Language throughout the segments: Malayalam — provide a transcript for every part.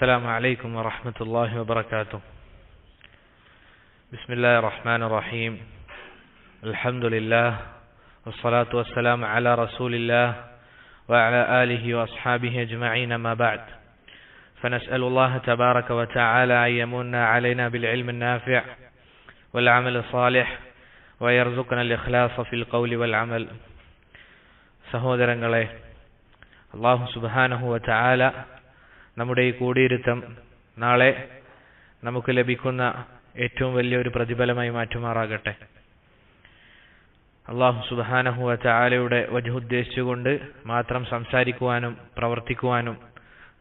السلام عليكم ورحمة الله وبركاته. بسم الله الرحمن الرحيم. الحمد لله والصلاة والسلام على رسول الله وعلى آله وأصحابه أجمعين ما بعد. فنسأل الله تبارك وتعالى أن يمن علينا بالعلم النافع والعمل الصالح ويرزقنا الإخلاص في القول والعمل. സഹോദരങ്ങളെ, അല്ലാഹു സുബ്ഹാനഹു വ തആല നമ്മുടെ ഈ കൂടിയിരുത്തം നാളെ നമുക്ക് ലഭിക്കുന്ന ഏറ്റവും വലിയൊരു പ്രതിഫലമായി മാറ്റുമാറാകട്ടെ. അല്ലാഹു സുബ്ഹാനഹു വ തആലയുടെ വജ്ഹ് ഉദ്ദേശിച്ചുകൊണ്ട് മാത്രം സംസാരിക്കുവാനും പ്രവർത്തിക്കുവാനും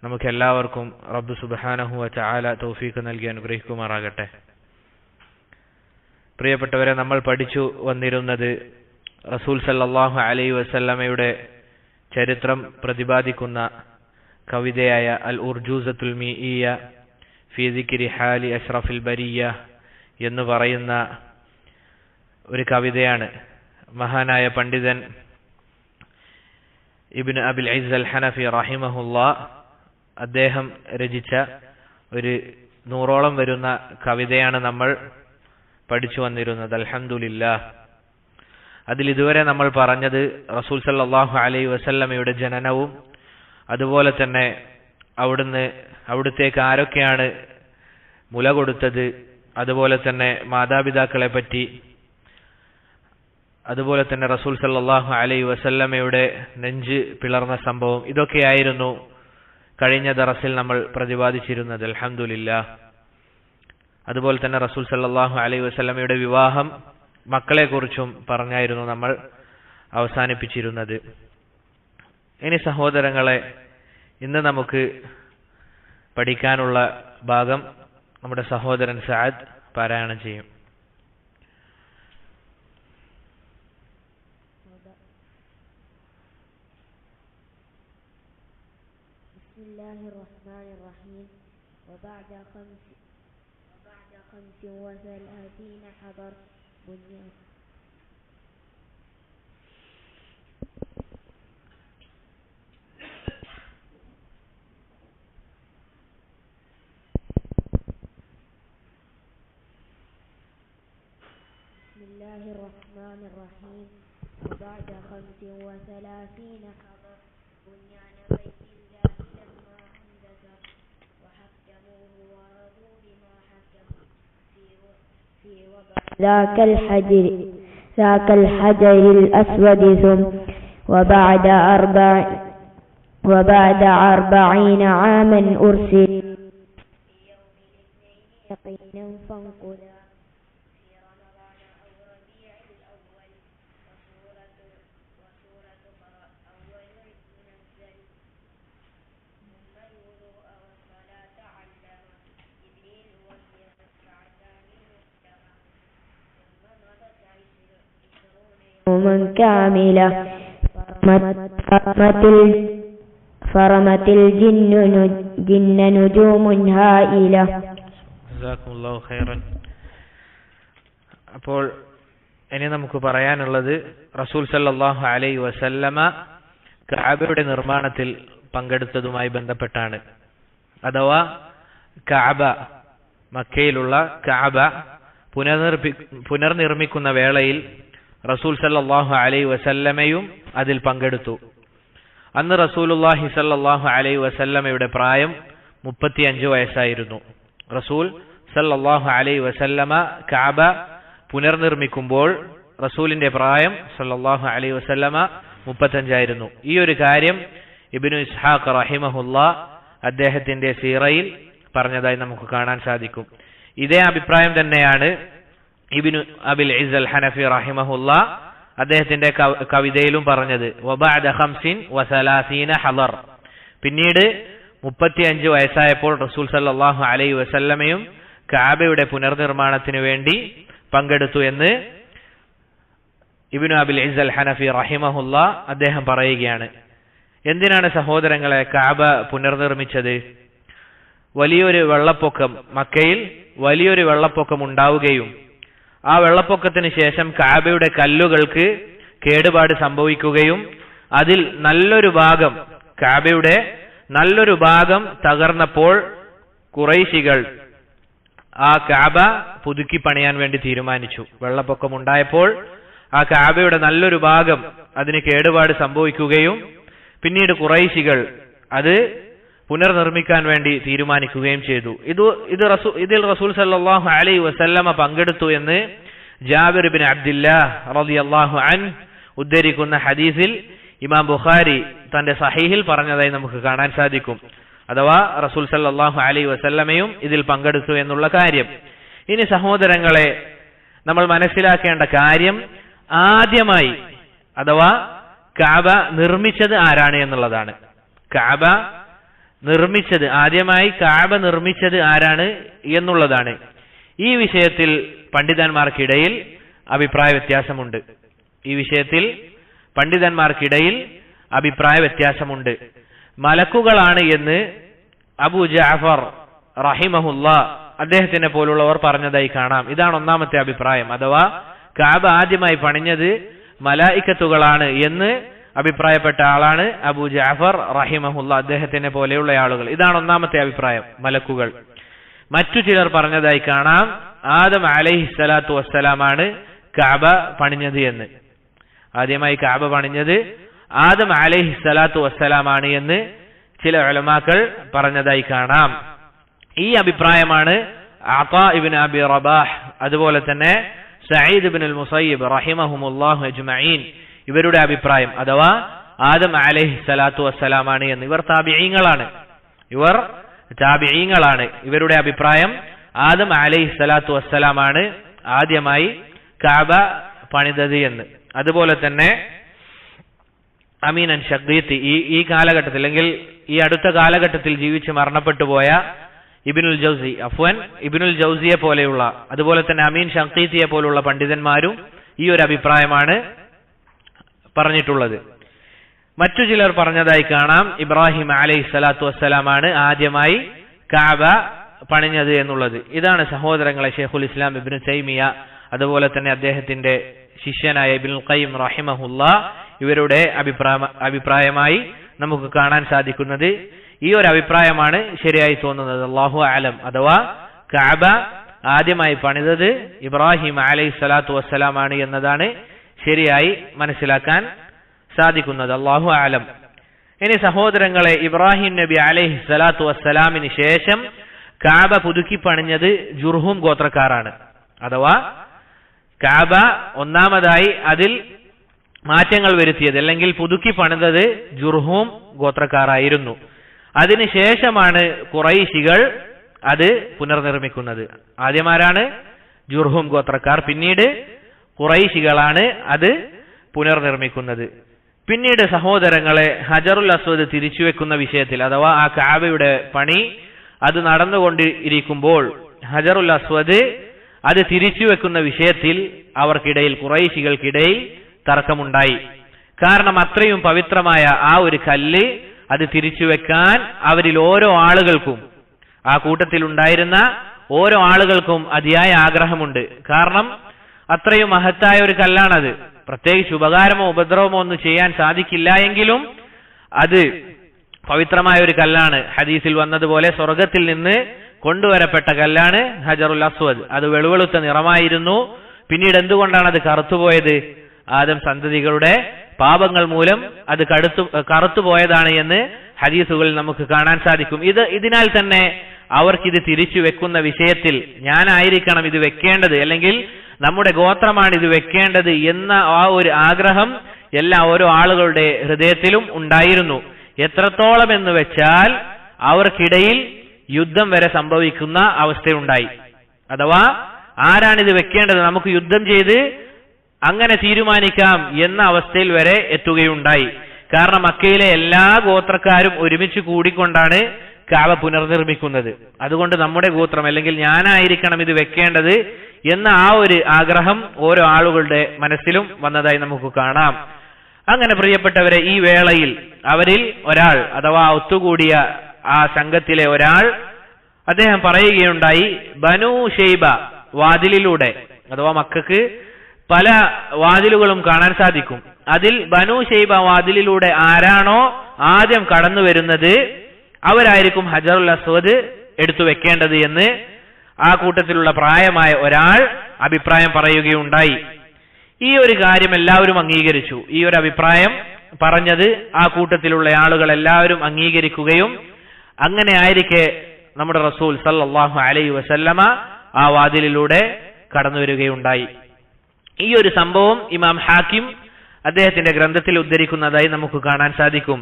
നമുക്കെല്ലാവർക്കും റബ്ബ് സുബ്ഹാനഹു വ തആല തൗഫീഖ് നൽകി അനുഗ്രഹിക്കുമാറാകട്ടെ. പ്രിയപ്പെട്ടവരെ, നമ്മൾ പഠിച്ചു വന്നിരുന്നത് റസൂൽ സല്ലല്ലാഹു അലൈഹി വസല്ലമയുടെ ചരിത്രം പ്രതിപാദിക്കുന്ന കവിതയായ അൽ ഉർജൂസത്തുൽ മീഇയ ഫീ ദിക്രി ഹാലി അഷ്റഫിൽ ബരിയ എന്ന് പറയുന്ന ഒരു കവിതയാണ്. മഹാനായ പണ്ഡിതൻ ഇബ്നു അബിൽ ഇസ്സ് അൽ ഹനഫി റഹിമഹുല്ലാ അദ്ദേഹം രചിച്ച ഒരു 100ഓളം വരുന്ന കവിതയാണ് നമ്മൾ പഠിച്ചു വന്നിരുന്നത്. അൽഹംദുലില്ലാഹ്. അതിൽ ഇതുവരെ നമ്മൾ പറഞ്ഞത് റസൂൽ സല്ലല്ലാഹു അലൈഹി വസല്ലമയുടെ ജനനവും അതുപോലെ തന്നെ അവിടുത്തേക്ക് ആരൊക്കെയാണ് മുല കൊടുത്തത്, അതുപോലെ തന്നെ മാതാപിതാക്കളെ പറ്റി, അതുപോലെ തന്നെ റസൂൽ സല്ലല്ലാഹു അലൈഹി വസല്ലമയുടെ നെഞ്ച് പിളർന്ന സംഭവം, ഇതൊക്കെയായിരുന്നു കഴിഞ്ഞ ദറസിൽ നമ്മൾ പ്രതിപാദിച്ചിരുന്നത്. അൽഹംദുലില്ലാഹ്. അതുപോലെ തന്നെ റസൂൽ സല്ലല്ലാഹു അലൈഹി വസല്ലമയുടെ വിവാഹം, മക്കളെ കുറിച്ചും പറഞ്ഞായിരുന്നു നമ്മൾ അവസാനിപ്പിച്ചിരുന്നത്. ഇനി സഹോദരങ്ങളെ, ഇന്ന് നമുക്ക് പഠിക്കാനുള്ള ഭാഗം നമ്മുടെ സഹോദരൻ സഅദ് പാരായണം ചെയ്യും. ബിസ്മില്ലാഹിർ റഹ്മാനിർ റഹീം. وبعد 35 حضر بنيان. بسم الله الرحمن الرحيم. وبعد 35 حضر بنيان بيت الله لما أنجز وحكموه ورضوا بما حكموا في وضع ذاك الحجر الأسود ثم وبعد 40 عاما أرسل في يوم الاثنين يقينا فانقلا في رمضان أو ربيع الأول وسورة أول منزل ثم الوضوء والصلاة علم جبريل وهي ركعتان محكمة ثم مضت 20 يوما كاملة فرمت الجن نجوم هائلة. ജസാക്കുമുല്ലാഹു ഖൈറൻ. അപ്പോൾ ഇനി നമുക്ക് പറയാനുള്ളത് റസൂൽ സല്ലല്ലാഹു അലൈഹി വസല്ലമ കഅബയുടെ നിർമ്മാണത്തിൽ പങ്കെടുത്തതുമായി ബന്ധപ്പെട്ടാണ്. അഥവാ കഅബ, മക്കയിലുള്ള കഅബ പുനർനിർമ്മിക്കുന്ന വേളയിൽ റസൂൽ സല്ലല്ലാഹു അലൈഹി വസല്ലമയും അതിൽ പങ്കെടുത്തു. അന്ന് റസൂലുള്ളാഹി സല്ലല്ലാഹു അലൈഹി വസല്ലമയുടെ പ്രായം 35 വയസ്സായിരുന്നു. റസൂൽ സല്ലല്ലാഹു അലൈഹി വസല്ലമ കഅബ പുനർനിർമ്മിക്കുമ്പോൾ റസൂലിന്റെ പ്രായം സല്ലല്ലാഹു അലൈഹി വസല്ലമ 35 ആയിരുന്നു. ഈ ഒരു കാര്യം ഇബ്നു ഇസ്ഹാഖ് റഹിമഹുല്ലാ അദ്ദേഹത്തിന്റെ സീറയിൽ പറഞ്ഞതായി നമുക്ക് കാണാൻ സാധിക്കും. ഇതേ അഭിപ്രായം തന്നെയാണ് ഇബ്നു അബിൽ ഇസ്സ് അൽ ഹനഫി റഹിമഹുല്ലാ അദ്ദേഹത്തിന്റെ കവിതയിലും പറഞ്ഞത്. വബഅദ 35 ഹളർ, പിന്നീട് 35 വയസ്സായപ്പോൾ റസൂൽ സല്ലല്ലാഹു അലൈഹി വസല്ലമയും കഅബയുടെ പുനർനിർമ്മാണത്തിന് വേണ്ടി പങ്കെടുത്തു എന്ന് ഇബ്നു അബിൽ ഇസ്സ് അൽ ഹനഫി റഹിമഹുല്ലാ അദ്ദേഹം പറയുകയാണ്. എന്തിനാണ് സഹോദരങ്ങളെ കഅബ പുനർനിർമ്മിച്ചത്? വലിയൊരു വെള്ളപ്പൊക്കം, മക്കയിൽ വലിയൊരു വെള്ളപ്പൊക്കം ഉണ്ടാവുകയും ആ വെള്ളപ്പൊക്കത്തിന് ശേഷം കഅബയുടെ കല്ലുകൾക്ക് കേടുപാട് സംഭവിക്കുകയും അതിൽ നല്ലൊരു ഭാഗം, കഅബയുടെ നല്ലൊരു ഭാഗം തകർന്നപ്പോൾ ഖുറൈശികൾ ആ കഅബ പുതുക്കി പണിയാൻ വേണ്ടി തീരുമാനിച്ചു. വെള്ളപ്പൊക്കം ഉണ്ടായപ്പോൾ ആ കഅബയുടെ നല്ലൊരു ഭാഗം അതിന് കേടുപാട് സംഭവിക്കുകയും പിന്നീട് ഖുറൈശികൾ അത് പുനർനിർമ്മിക്കാൻ വേണ്ടി തീരുമാനിക്കുകയും ചെയ്തു. ഇതിൽ റസൂൽ സല്ലല്ലാഹു അലൈഹി വസല്ലമ പങ്കെടുത്തു എന്ന് ജാബിർ ഇബ്നു അബ്ദുല്ലാഹ് റളിയല്ലാഹു അൻഹു ഉദ്ധരിക്കുന്ന ഹദീസിൽ ഇമാം ബുഖാരി തന്റെ സഹീഹിൽ പറഞ്ഞതായി നമുക്ക് കാണാൻ സാധിക്കും. അഥവാ റസൂൽ സല്ലല്ലാഹു അലൈഹി വസല്ലമയും ഇതിൽ പങ്കെടുത്തു എന്നുള്ള കാര്യം. ഇനി സഹോദരങ്ങളെ, നമ്മൾ മനസ്സിലാക്കേണ്ട കാര്യം ആദ്യമായി അഥവാ കഅബ നിർമ്മിച്ചത് ആരാണ് എന്നുള്ളതാണ്. ആദ്യമായി കഅബ നിർമ്മിച്ചത് ആരാണ് എന്നുള്ളതാണ്. ഈ വിഷയത്തിൽ പണ്ഡിതന്മാർക്കിടയിൽ അഭിപ്രായ വ്യത്യാസമുണ്ട്. മലക്കുകളാണ് എന്ന് അബൂ ജഅഫർ റഹിമഹുല്ലാ അദ്ദേഹത്തിനെ പോലുള്ളവർ പറഞ്ഞതായി കാണാം. ഇതാണ് ഒന്നാമത്തെ അഭിപ്രായം. അഥവാ കഅബ ആദ്യമായി പണിഞ്ഞത് മലായിക്കത്തുകളാണ് എന്ന് അഭിപ്രായപ്പെട്ട ആളാണ് അബൂ ജഅഫർ റഹിമഹുല്ലാ, അദ്ദേഹത്തിനെ പോലെയുള്ള ആളുകൾ. ഇതാണ് ഒന്നാമത്തെ അഭിപ്രായം, മലക്കുകൾ. മറ്റു ചിലർ പറഞ്ഞതായി കാണാം ആദം അലൈഹിസ്സലാത്തു വസ്സലാമാണ് കഅബ പണിഞ്ഞത് എന്ന്. ആദ്യമായി കഅബ പണിഞ്ഞത് ആദം അലൈഹിസ്സലാത്തു വസ്സലാമാണ് എന്ന് ചില ഉലമാക്കൾ പറഞ്ഞതായി കാണാം. ഈ അഭിപ്രായമാണ് അതാ ഇബ്നു അബി റബാഹ്, അതുപോലെ തന്നെ സഈദ് ഇബ്നുൽ മുസയ്യിബ് റഹിമഹുമുല്ലാഹു അജ്മഈൻ ഇവരുടെ അഭിപ്രായം. അഥവാ ആദം അലൈഹിസ്സലാത്തു വസ്സലാമാണ് എന്ന്. ഇവർ താബിഈങ്ങളാണ്. ഇവരുടെ അഭിപ്രായം ആദം അലൈഹിസ്സലാത്തു വസ്സലാമാണ് ആദ്യമായി കഅബ പണിതത് എന്ന്. അതുപോലെ തന്നെ അമീൻ അൻഷഖീത്തി ഈ കാലഘട്ടത്തിൽ അല്ലെങ്കിൽ ഈ അടുത്ത കാലഘട്ടത്തിൽ ജീവിച്ച് മരണപ്പെട്ടു പോയ ഇബ്നുൽ ജൗസിയെ പോലെയുള്ള, അതുപോലെ തന്നെ അമീൻ ഷഖീത്തിയെ പോലുള്ള പണ്ഡിതന്മാരും ഈ ഒരു അഭിപ്രായമാണ് പറഞ്ഞിട്ടുള്ളത്. മറ്റു ചിലർ പറഞ്ഞതായി കാണാം ഇബ്രാഹിം അലൈഹിസ്സലാത്തു വസ്സലാമാണ് ആദ്യമായി കഅബ പണിഞ്ഞത് എന്നുള്ളത്. ഇതാണ് സഹോദരങ്ങളെ ശൈഖുൽ ഇസ്ലാം ഇബ്നു തൈമിയ, അതുപോലെ തന്നെ അദ്ദേഹത്തിന്റെ ശിഷ്യനായ ഇബ്നുൽ ഖയ്യിം റഹിമഹുല്ലാ ഇവരുടെ അഭിപ്രായമായി നമുക്ക് കാണാൻ സാധിക്കുന്നത്. ഈ ഒരു അഭിപ്രായമാണ് ശരിയായി തോന്നുന്നത്. അല്ലാഹു അലം. അഥവാ കഅബ ആദ്യമായി പണിതത് ഇബ്രാഹിം അലൈഹിസ്സലാത്തു വസ്സലാമാണ് എന്നതാണ് ശരിയായി മനസ്സിലാക്കാൻ സാധിക്കുന്നത്. അല്ലാഹു അലം. ഇനി സഹോദരങ്ങളെ, ഇബ്രാഹിം നബി അലൈഹിസ്സലാത്തു വസ്സലാമിന് ശേഷം കഅബ പുതുക്കി പണിഞ്ഞത് ജുർഹും ഗോത്രക്കാരാണ്. അഥവാ കഅബ ഒന്നാമതായി അതിൽ മാറ്റങ്ങൾ വരുത്തിയത് അല്ലെങ്കിൽ പുതുക്കി പണിതത് ജുർഹും ഗോത്രക്കാരായിരുന്നു. അതിനുശേഷമാണ് ഖുറൈശികൾ അത് പുനർനിർമ്മിക്കുന്നത്. ആദ്യമാരാണ് ജുർഹും ഗോത്രക്കാർ, പിന്നീട് ഖുറൈശികളാണ് അത് പുനർനിർമ്മിക്കുന്നത്. പിന്നീട് സഹോദരങ്ങളെ, ഹജറുൽ അസ്വദ് തിരിച്ചുവെക്കുന്ന വിഷയത്തിൽ അഥവാ ആ കഅബയുടെ പണി അത് നടന്നുകൊണ്ടിരിക്കുമ്പോൾ ഹജറുൽ അസ്വദ് അത് തിരിച്ചുവെക്കുന്ന വിഷയത്തിൽ അവർക്കിടയിൽ, ഖുറൈശികൾക്കിടയിൽ തർക്കമുണ്ടായി. കാരണം അത്രയും പവിത്രമായ ആ ഒരു കല്ല് അത് തിരിച്ചുവെക്കാൻ അവരിൽ ഓരോ ആളുകൾക്കും, ആ കൂട്ടത്തിൽ ഉണ്ടായിരുന്ന ഓരോ ആളുകൾക്കും അതിയായ ആഗ്രഹമുണ്ട്. കാരണം അത്രയും മഹത്തായ ഒരു കല്ലാണത്. പ്രത്യേകിച്ച് ഉപകാരമോ ഉപദ്രവമോ ഒന്നും ചെയ്യാൻ സാധിക്കില്ല എങ്കിലും അത് പവിത്രമായ ഒരു കല്ലാണ്. ഹദീസിൽ വന്നതുപോലെ സ്വർഗത്തിൽ നിന്ന് കൊണ്ടുവരപ്പെട്ട കല്ലാണ് ഹജറുൽ അസ്വദ്. അത് വെളുവെളുത്ത നിറമായിരുന്നു. പിന്നീട് എന്തുകൊണ്ടാണ് അത് കറുത്തുപോയത്? ആദം സന്തതികളുടെ പാപങ്ങൾ മൂലം അത് കറുത്തുപോയതാണ് എന്ന് ഹദീസുകളിൽ നമുക്ക് കാണാൻ സാധിക്കും. ഇതിനാൽ തന്നെ അവർക്കിത് തിരിച്ചു വെക്കുന്ന വിഷയത്തിൽ ഞാനായിരിക്കണം ഇത് വെക്കേണ്ടത്, അല്ലെങ്കിൽ നമ്മുടെ ഗോത്രമാണ് ഇത് വെക്കേണ്ടത് എന്ന ആ ഒരു ആഗ്രഹം ഓരോ ആളുകളുടെ ഹൃദയത്തിലും ഉണ്ടായിരുന്നു. എത്രത്തോളം എന്ന് വെച്ചാൽ അവർക്കിടയിൽ യുദ്ധം വരെ സംഭവിക്കുന്ന അവസ്ഥയുണ്ടായി. അഥവാ ആരാണിത് വെക്കേണ്ടത്, നമുക്ക് യുദ്ധം ചെയ്ത് അങ്ങനെ തീരുമാനിക്കാം എന്ന അവസ്ഥയിൽ വരെ എത്തുകയുണ്ടായി. കാരണം മക്കയിലെ എല്ലാ ഗോത്രക്കാരും ഒരുമിച്ച് കൂടിക്കൊണ്ടാണ് കഅബ പുനർനിർമ്മിക്കുന്നത്. അതുകൊണ്ട് നമ്മുടെ ഗോത്രം അല്ലെങ്കിൽ ഞാനായിരിക്കണം ഇത് വെക്കേണ്ടത് എന്ന ആ ഒരു ആഗ്രഹം ഓരോ ആളുകളുടെ മനസ്സിലും വന്നതായി നമുക്ക് കാണാം. അങ്ങനെ പ്രിയപ്പെട്ടവരെ, ഈ വേളയിൽ അവരിൽ ഒരാൾ അഥവാ ഒത്തുകൂടിയ ആ സംഘത്തിലെ ഒരാൾ അദ്ദേഹം പറയുകയുണ്ടായി, ബനൂ ഷൈബ വാതിലിലൂടെ, അഥവാ മക്കക്ക് പല വാതിലുകളും കാണാൻ സാധിക്കും, അതിൽ ബനൂ ഷൈബ വാതിലിലൂടെ ആരാണോ ആദ്യം കടന്നു വരുന്നത് അവരായിരിക്കും ഹജറുൽ അസ്വദ് എടുത്തു വെക്കേണ്ടത് എന്ന് ആ കൂട്ടത്തിലുള്ള പ്രായമായ ഒരാൾ അഭിപ്രായം പറയുകയുണ്ടായി. ഈ ഒരു കാര്യം എല്ലാവരും അംഗീകരിച്ചു. ഈ ഒരു അഭിപ്രായം പറഞ്ഞത് ആ കൂട്ടത്തിലുള്ള ആളുകൾ എല്ലാവരും അംഗീകരിക്കുകയും അങ്ങനെ ആയിരിക്കെ നമ്മുടെ റസൂൽ സല്ലല്ലാഹു അലൈഹി വസല്ലമ ആ വാതിലിലൂടെ കടന്നു വരികയുണ്ടായി. ഈ ഒരു സംഭവം ഇമാം ഹാക്കിം അദ്ദേഹത്തിന്റെ ഗ്രന്ഥത്തിൽ ഉദ്ധരിക്കുന്നതായി നമുക്ക് കാണാൻ സാധിക്കും.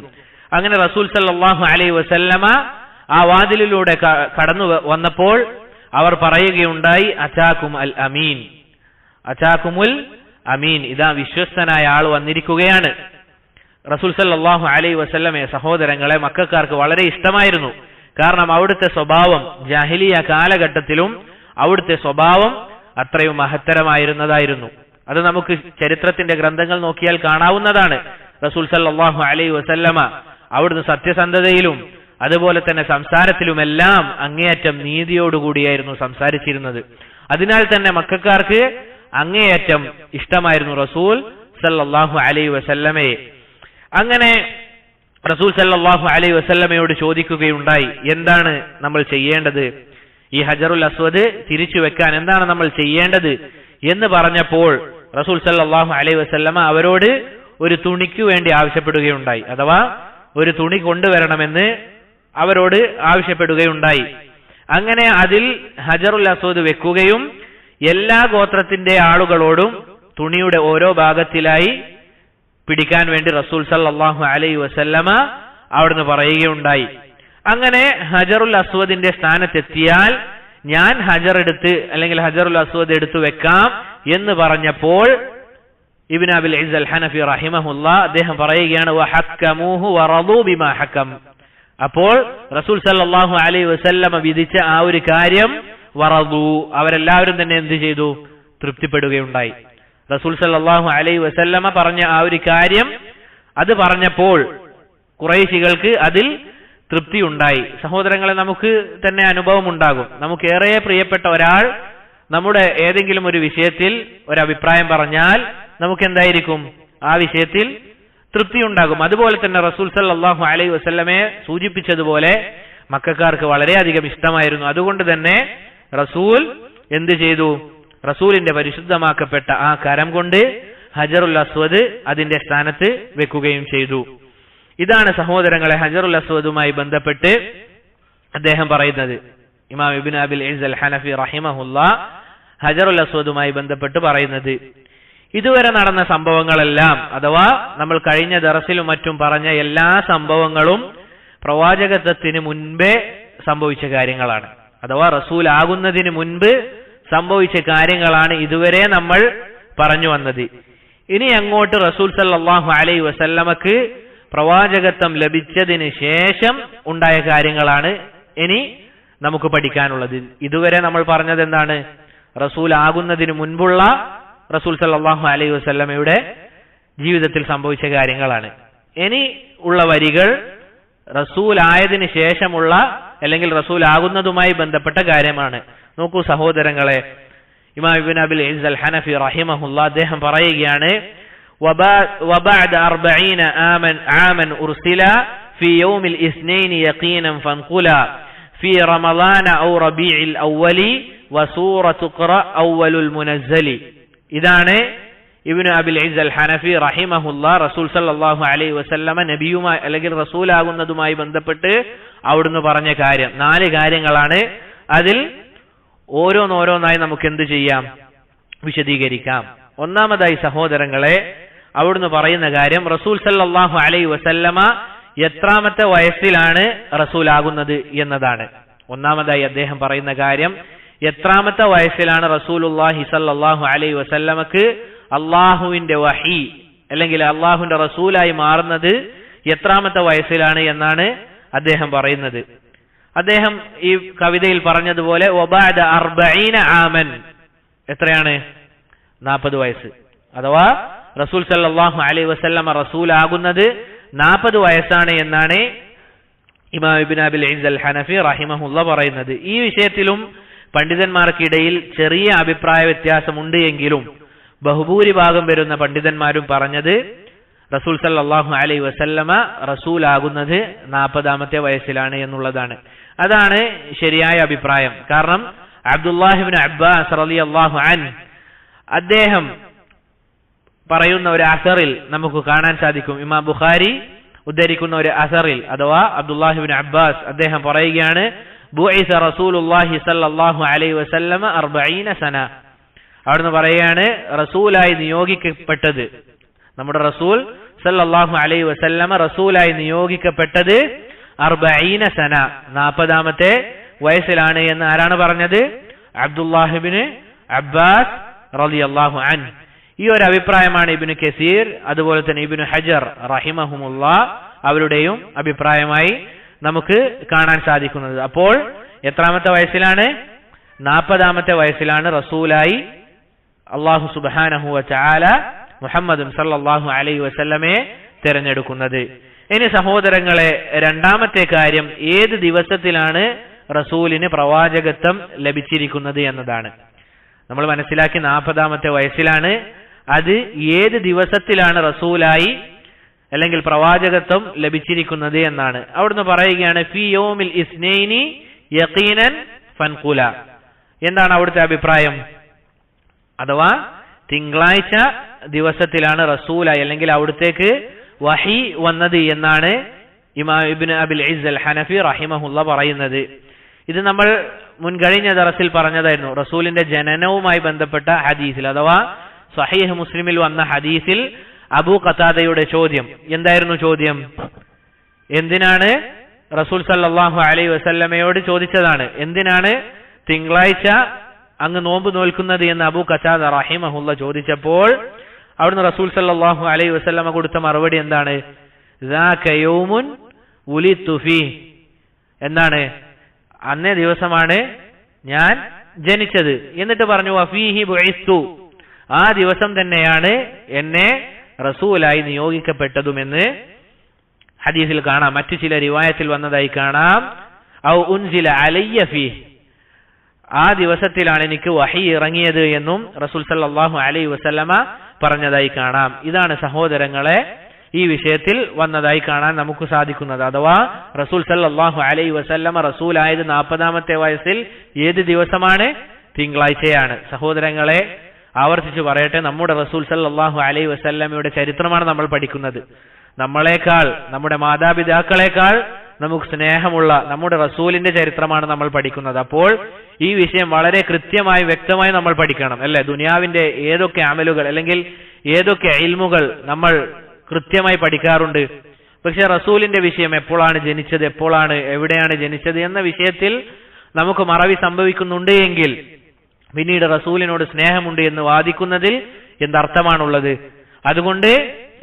അങ്ങനെ റസൂൽ സല്ലല്ലാഹു അലൈഹി വസല്ലമ ആ വാതിലിലൂടെ കടന്നു വന്നപ്പോൾ അവർ പറയുകയുണ്ടായി, അതാകും അൽ അമീൻ, അതാകുമുൽ അമീൻ, ഇതാ വിശ്വസ്തനായ ആൾ വന്നിരിക്കുകയാണ്. റസൂൽ സല്ലല്ലാഹു അലൈഹി വസല്ലമയെ സഹോദരങ്ങളെ മക്കക്കാർക്ക് വളരെ ഇഷ്ടമായിരുന്നു. കാരണം അവിടുത്തെ സ്വഭാവം ജാഹിലിയ കാലഘട്ടത്തിലും അവിടുത്തെ സ്വഭാവം അത്രയും മഹത്തരമായിരുന്നതായിരുന്നു. അത് നമുക്ക് ചരിത്രത്തിന്റെ ഗ്രന്ഥങ്ങൾ നോക്കിയാൽ കാണാവുന്നതാണ്. റസൂൽ സല്ലല്ലാഹു അലൈഹി വസല്ലമ അവിടുന്ന് സത്യസന്ധതയിലും അതുപോലെ തന്നെ സംസാരത്തിലുമെല്ലാം അങ്ങേയറ്റം നീതിയോടുകൂടിയായിരുന്നു സംസാരിച്ചിരുന്നത്. അതിനാൽ തന്നെ മക്കക്കാർക്ക് അങ്ങേയറ്റം ഇഷ്ടമായിരുന്നു റസൂൽ സല്ലല്ലാഹു അലൈഹി വസല്ലമയെ. അങ്ങനെ റസൂൽ സല്ലല്ലാഹു അലൈഹി വസല്ലമയോട് ചോദിക്കുകയുണ്ടായി, എന്താണ് നമ്മൾ ചെയ്യേണ്ടത്? ഈ ഹജറുൽ അസ്വദ് തിരിച്ചു വെക്കാൻ എന്താണ് നമ്മൾ ചെയ്യേണ്ടത് എന്ന് പറഞ്ഞപ്പോൾ റസൂൽ സല്ലല്ലാഹു അലൈഹി വസല്ലമ അവരോട് ഒരു തുണിക്ക് വേണ്ടി ആവശ്യപ്പെടുകയുണ്ടായി. അഥവാ ഒരു തുണി കൊണ്ടുവരണമെന്ന് അവരോട് ആവശ്യപ്പെടുകയുണ്ടായി. അങ്ങനെ അതിൽ ഹജറുൽ അസ്വദ് വെക്കുകയും എല്ലാ ഗോത്രത്തിന്റെ ആളുകളോടും തുണിയുടെ ഓരോ ഭാഗത്തിലായി പിടിക്കാൻ വേണ്ടി റസൂൽ സല്ലല്ലാഹു അലൈഹി വസല്ലമ അവിടുന്ന് പറയുകയുണ്ടായി. അങ്ങനെ ഹജറുൽ അസ്വദിന്റെ സ്ഥാനത്തെത്തിയാൽ ഞാൻ ഹജർ എടുത്ത് അല്ലെങ്കിൽ ഹജറുൽ അസ്വദ് എടുത്തു വെക്കാം എന്ന് പറഞ്ഞപ്പോൾ ഇബ്നു അബിൽ ഇസ് അൽ ഹനഫി റഹിമഹുല്ലാ അദ്ദേഹം പറയുകയാണ്, വഹക്കമൂഹു വറദൂ ബിമാ ഹകം. അപ്പോൾ റസൂൽ സല്ലല്ലാഹു അലൈഹി വസല്ലമ വിധിച്ച ആ ഒരു കാര്യം വറദൂ, അവരെല്ലാവരും തന്നെ എന്ത് ചെയ്തു? തൃപ്തിപ്പെടുകയുണ്ടായി. റസൂൽ സല്ലല്ലാഹു അലൈഹി വസല്ലമ പറഞ്ഞ ആ ഒരു കാര്യം അത് പറഞ്ഞപ്പോൾ ഖുറൈശികൾക്ക് അതിൽ തൃപ്തി ഉണ്ടായി. സഹോദരങ്ങളെ, നമുക്ക് തന്നെ അനുഭവം ഉണ്ടാകും. നമുക്ക് ഏറെ പ്രിയപ്പെട്ട ഒരാൾ നമ്മുടെ ഏതെങ്കിലും ഒരു വിഷയത്തിൽ ഒരഭിപ്രായം പറഞ്ഞാൽ നമുക്ക് എന്തായിരിക്കും? ആ വിഷയത്തിൽ തൃപ്തി ഉണ്ടാകും. അതുപോലെ തന്നെ റസൂൽ സല്ലല്ലാഹു അലൈഹി വസല്ലമയെ സൂചിപ്പിച്ചതുപോലെ മക്കക്കാർക്ക് വളരെയധികം ഇഷ്ടമായിരുന്നു. അതുകൊണ്ട് തന്നെ റസൂൽ എന്ത് ചെയ്തു? റസൂലിന്റെ പരിശുദ്ധമാക്കപ്പെട്ട ആ കരം കൊണ്ട് ഹജറുൽ അസ്വദ് അതിന്റെ സ്ഥാനത്ത് വെക്കുകയും ചെയ്തു. ഇതാണ് സഹോദരങ്ങളെ ഹജറുൽ അസ്വദുമായി ബന്ധപ്പെട്ട് അദ്ദേഹം പറയുന്നത്. ഇമാം ഇബ്നു അബിൽ ഇസ് അൽ ഹനഫി റഹിമഹുല്ലാ ഹജറുൽ അസ്വദുമായി ബന്ധപ്പെട്ട് പറയുന്നത്, ഇതുവരെ നടന്ന സംഭവങ്ങളെല്ലാം അഥവാ നമ്മൾ കഴിഞ്ഞ ദർസിലും മറ്റും പറഞ്ഞ എല്ലാ സംഭവങ്ങളും പ്രവാചകത്വത്തിന് മുൻപേ സംഭവിച്ച കാര്യങ്ങളാണ്. അഥവാ റസൂൽ ആകുന്നതിന് മുൻപ് സംഭവിച്ച കാര്യങ്ങളാണ് ഇതുവരെ നമ്മൾ പറഞ്ഞു വന്നത്. ഇനി അങ്ങോട്ട് റസൂൽ സല്ലല്ലാഹു അലൈഹി വസല്ലമക്ക് പ്രവാചകത്വം ലഭിച്ചതിന് ശേഷം ഉണ്ടായ കാര്യങ്ങളാണ് ഇനി നമുക്ക് പഠിക്കാനുള്ളത്. ഇതുവരെ നമ്മൾ പറഞ്ഞത് എന്താണ്? റസൂൽ ആകുന്നതിന് മുൻപുള്ള റസൂൽ സല്ലല്ലാഹു അലൈഹി വസല്ലമയുടെ ജീവിതത്തിൽ സംഭവിച്ച കാര്യങ്ങളാണ്. ഇനി ഉള്ള വരികൾ റസൂൽ ആയതിനു ശേഷമുള്ള അല്ലെങ്കിൽ റസൂൽ ആകുന്നതുമായി ബന്ധപ്പെട്ട കാര്യമാണ്. നോക്കൂ സഹോദരങ്ങളെ, ഇമാം ഇബ്നു അബിൽ ഇസ് അൽ ഹനഫി റഹിമഹുല്ലാ അദ്ദേഹം പറയുകയാണ്, وبعد 40 عاما أرسلا في يوم الاثنين يقينا فانقلا في رمضان أو ربيع الأول وسورة اقرأ أول المنزل. ഇതാണ് ഇബ്നു അബിൽ ഇസ് അൽ ഹനഫി റഹിമഹുല്ലാ റസൂൽ സല്ലല്ലാഹു അലൈഹി വസല്ലമ നബിയുമായി അല്ലെങ്കിൽ റസൂലാകുന്നതുമായി ബന്ധപ്പെട്ട് അവിടുന്ന് പറഞ്ഞ കാര്യം. 4 കാര്യങ്ങളാണ്. അതിൽ ഓരോന്നോരോന്നായി നമുക്ക് എന്ത് ചെയ്യാം? വിശദീകരിക്കാം. ഒന്നാമതായി സഹോദരങ്ങളെ, അവിടുന്ന് പറയുന്ന കാര്യം റസൂൽ സല്ലല്ലാഹു അലൈഹി വസല്ലമ എത്രാമത്തെ വയസ്സിലാണ് റസൂലാകുന്നത് എന്നതാണ്. ഒന്നാമതായി അദ്ദേഹം പറയുന്ന കാര്യം, എത്രാമത്തെ വയസ്സിലാണ് റസൂലുള്ളാഹി സല്ലല്ലാഹു അലൈഹി വസല്ലമക്ക് അള്ളാഹുവിന്റെ വഹി അല്ലെങ്കിൽ അള്ളാഹുവിന്റെ റസൂലായി മാറുന്നത് എത്രാമത്തെ വയസ്സിലാണ് എന്നാണ് അദ്ദേഹം പറയുന്നത്. അദ്ദേഹം ഈ കവിതയിൽ പറഞ്ഞതുപോലെ വബഅദ 40 ആമൻ, എത്രയാണ്? 40 വയസ്സ്. അഥവാ റസൂൽ സല്ലല്ലാഹു അലൈഹി വസല്ലമ റസൂലാകുന്നത് 40 വയസ്സാണ് എന്നാണ് ഇമാം ഇബ്നു അബിൽ ഇസ് അൽ ഹനഫി റഹിമഹുല്ലാ പറയുന്നത്. ഈ വിഷയത്തിലും പണ്ഡിതന്മാർക്കിടയിൽ ചെറിയ അഭിപ്രായ വ്യത്യാസമുണ്ട് എങ്കിലും ബഹുഭൂരിഭാഗം വരുന്ന പണ്ഡിതന്മാരും പറഞ്ഞത് റസൂൽ സല്ലല്ലാഹു അലൈഹി വസല്ലമ റസൂലാകുന്നത് 40ാമത്തെ വയസ്സിലാണ് എന്നുള്ളതാണ്. അതാണ് ശരിയായ അഭിപ്രായം. കാരണം അബ്ദുല്ലാഹി ഇബ്നു അബ്ബാസ് റളിയല്ലാഹു അൻഹു അദ്ദേഹം പറയുന്ന ഒരു അസറിൽ നമുക്ക് കാണാൻ സാധിക്കും, ഇമാം ബുഖാരി ഉദ്ധരിക്കുന്ന ഒരു അസറിൽ അഥവാ അബ്ദുല്ലാഹി ഇബ്നു അബ്ബാസ് അദ്ദേഹം പറയുകയാണ്, ബുഇസ റസൂലുള്ളാഹി സ്വല്ലല്ലാഹു അലൈഹി വസല്ലമ 40 സന. അവിടുന്ന് പറയുകയാണ് റസൂലായി നിയോഗിക്കപ്പെട്ടത്, നമ്മുടെ റസൂൽ സല്ലല്ലാഹു അലൈഹി വസല്ലമ റസൂലായി നിയോഗിക്കപ്പെട്ടത് 40 സന, 40ാമത്തെ വയസ്സിലാണ് എന്ന് ആരാണ് പറഞ്ഞത്? അബ്ദുല്ലാഹി ഇബ്നു അബ്ബാസ് റളിയല്ലാഹു അൻഹു. ഈ ഒരു അഭിപ്രായമാണ് ഇബ്നു കസീർ അതുപോലെ തന്നെ ഇബ്നു ഹജർ റഹിമഹുമുല്ലാഹ് അവരുടെയും അഭിപ്രായമായി നമുക്ക് കാണാൻ സാധിക്കുന്നത്. അപ്പോൾ എത്രാമത്തെ വയസ്സിലാണ്? 40ാമത്തെ വയസ്സിലാണ് റസൂലായി അല്ലാഹു സുബ്ഹാനഹു വ തആല മുഹമ്മദ് സല്ലല്ലാഹു അലൈഹി വസല്ലമയെ തിരഞ്ഞെടുക്കുന്നത്. ഇനി സഹോദരങ്ങളെ, രണ്ടാമത്തെ കാര്യം ഏത് ദിവസത്തിലാണ് റസൂലിന് പ്രവാചകത്വം ലഭിച്ചിരിക്കുന്നത് എന്നതാണ്. നമ്മൾ മനസ്സിലാക്കി 40ാമത്തെ വയസ്സിലാണ്. അത് ഏത് ദിവസത്തിലാണ് റസൂലായി അല്ലെങ്കിൽ പ്രവാചകത്വം ലഭിച്ചിരിക്കുന്നത് എന്നാണ്. അവിടുന്ന് പറയുകയാണ് ഫി യൗമിൽ ഇസ്നൈനി യഖീനൻ ഫൻഖുല. എന്താണ് അവിടുത്തെ അഭിപ്രായം? അഥവാ തിങ്കളാഴ്ച ദിവസത്തിലാണ് റസൂലായി അല്ലെങ്കിൽ അവിടത്തേക്ക് വഹി വന്നത് എന്നാണ് ഇമാം ഇബ്നു അബിൽ ഇസ് അൽ ഹനഫി റഹിമഹുല്ലാ പറയുന്നത്. ഇത് നമ്മൾ മുൻകഴിഞ്ഞ ദർസിൽ പറഞ്ഞതായിരുന്നു. റസൂലിന്റെ ജനനവുമായി ബന്ധപ്പെട്ട ഹദീസിൽ അഥവാ സഹീഹ് മുസ്ലിമിൽ വന്ന ഹദീസിൽ അബൂ ഖതാദയുടെ ചോദ്യം എന്തായിരുന്നു? ചോദ്യം എന്തിനാണ് റസൂൽ സല്ലല്ലാഹു അലൈഹി വസല്ലമയോട് ചോദിച്ചതാണ്, എന്തിനാണ് തിങ്കളാഴ്ച അങ്ങ് നോമ്പ് നോൽക്കുന്നത് എന്ന് അബൂ ഖതാദ റഹിമഹുല്ലാ ചോദിച്ചപ്പോൾ അവിടുന്ന് റസൂൽ സല്ലല്ലാഹു അലൈഹി വസല്ലമ കൊടുത്ത മറുപടി എന്താണ്? ദാക യൗമുൻ ഉലിതു ഫീഹി. എന്താണ്? അന്നേ ദിവസമാണ് ഞാൻ ജനിച്ചത്. എന്നിട്ട് പറഞ്ഞു വഫീഹി ബുഇസ്തു. ആ ദിവസം തന്നെയാണ് എന്നെ റസൂലായി നിയോഗിക്കപ്പെട്ടതുമെന്ന് ഹദീസിൽ കാണാം. മറ്റു ചില റിവായത്തിൽ വന്നതായി കാണാം ഔ ഉൻസില അലയ്യ ഫീഹി. ആ ദിവസത്തിലാണ് എനിക്ക് വഹി ഇറങ്ങിയത് എന്നും റസൂൽ സല്ലല്ലാഹു അലൈഹി വസല്ലമ പറഞ്ഞതായി കാണാം. ഇതാണ് സഹോദരങ്ങളെ ഈ വിഷയത്തിൽ വന്നതായി കാണാൻ നമുക്ക് സാധിക്കുന്നത്. അഥവാ റസൂൽ സല്ലല്ലാഹു അലൈഹി വസല്ലമ റസൂലായത് 40ാമത്തെ വയസ്സിൽ ഏത് ദിവസമാണ്? തിങ്കളാഴ്ചയാണ്. സഹോദരങ്ങളെ, ആവർത്തിച്ച് പറയട്ടെ, നമ്മുടെ റസൂൽ സല്ലല്ലാഹു അലൈഹി വസല്ലമയുടെ ചരിത്രമാണ് നമ്മൾ പഠിക്കുന്നത്. നമ്മളെക്കാൾ, നമ്മുടെ മാതാപിതാക്കളെക്കാൾ നമുക്ക് സ്നേഹമുള്ള നമ്മുടെ റസൂലിന്റെ ചരിത്രമാണ് നമ്മൾ പഠിക്കുന്നത്. അപ്പോൾ ഈ വിഷയം വളരെ കൃത്യമായി വ്യക്തമായി നമ്മൾ പഠിക്കണം, അല്ലെ? ദുനിയാവിന്റെ ഏതൊക്കെ അമലുകൾ അല്ലെങ്കിൽ ഏതൊക്കെ ഇൽമുകൾ നമ്മൾ കൃത്യമായി പഠിക്കാറുണ്ട്. പക്ഷെ റസൂലിന്റെ വിഷയം, എപ്പോഴാണ് ജനിച്ചത്, എപ്പോഴാണ് എവിടെയാണ് ജനിച്ചത് എന്ന വിഷയത്തിൽ നമുക്ക് മറവി സംഭവിക്കുന്നുണ്ട് എങ്കിൽ പിന്നീട് റസൂലിനോട് സ്നേഹമുണ്ട് എന്ന് വാദിക്കുന്നതിൽ എന്തർത്ഥമാണുള്ളത്? അതുകൊണ്ട്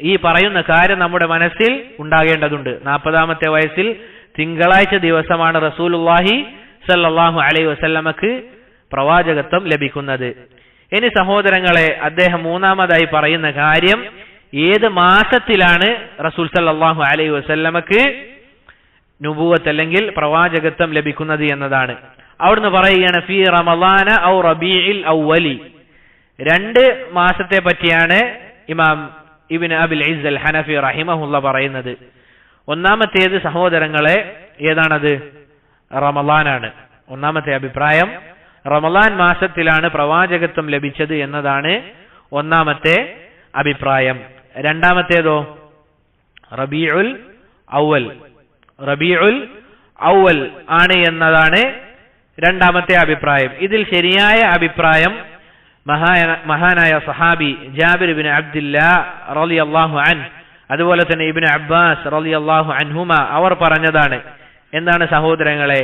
ഈ പറയുന്ന കാര്യം നമ്മുടെ മനസ്സിൽ ഉണ്ടാകേണ്ടതുണ്ട്. 40ാമത്തെ വയസ്സിൽ തിങ്കളാഴ്ച ദിവസമാണ് റസൂലുള്ളാഹി സല്ലല്ലാഹു അലൈഹി വസല്ലമക്ക് പ്രവാചകത്വം ലഭിക്കുന്നത്. ഇനി സഹോദരങ്ങളെ, അദ്ദേഹം മൂന്നാമതായി പറയുന്ന കാര്യം ഏത് മാസത്തിലാണ് റസൂൽ സല്ലല്ലാഹു അലൈഹി വസല്ലമക്ക് നുബുവത്ത് അല്ലെങ്കിൽ പ്രവാചകത്വം ലഭിക്കുന്നത് എന്നതാണ്. അവിടുന്ന് പറയുകയാണ് ഫീ റമളാന ഔ റബീഇൽ അവ്വലി. 2 മാസത്തെ പറ്റിയാണ് ഇമാം ഇബ്നു അബിൽ ഇസ് അൽ ഹനഫി റഹിമഹുല്ലാ പറയുന്നത്. ഒന്നാമത്തേത് സഹോദരങ്ങളെ ഏതാണത്? റമളാനാണ്. ഒന്നാമത്തെ അഭിപ്രായം റമളാൻ മാസത്തിലാണ് പ്രവാചകത്വം ലഭിച്ചത് എന്നതാണ് ഒന്നാമത്തെ അഭിപ്രായം. രണ്ടാമത്തേതോ? റബീഉൽ അവ്വൽ. റബീഉൽ അവ്വൽ ആണ് എന്നതാണ് രണ്ടാമത്തെ അഭിപ്രായം. ഇതിൽ ശരിയായ അഭിപ്രായം മഹാനായ സഹാബി ജാബിർ ഇബ്നു അബ്ദുല്ലാഹ് റളിയല്ലാഹു അൻഹു അതുപോലെ തന്നെ ഇബ്നു അബ്ബാസ് റളിയല്ലാഹു അൻഹുമ അവർ പറഞ്ഞതാണ്. എന്താണ് സഹോദരങ്ങളെ?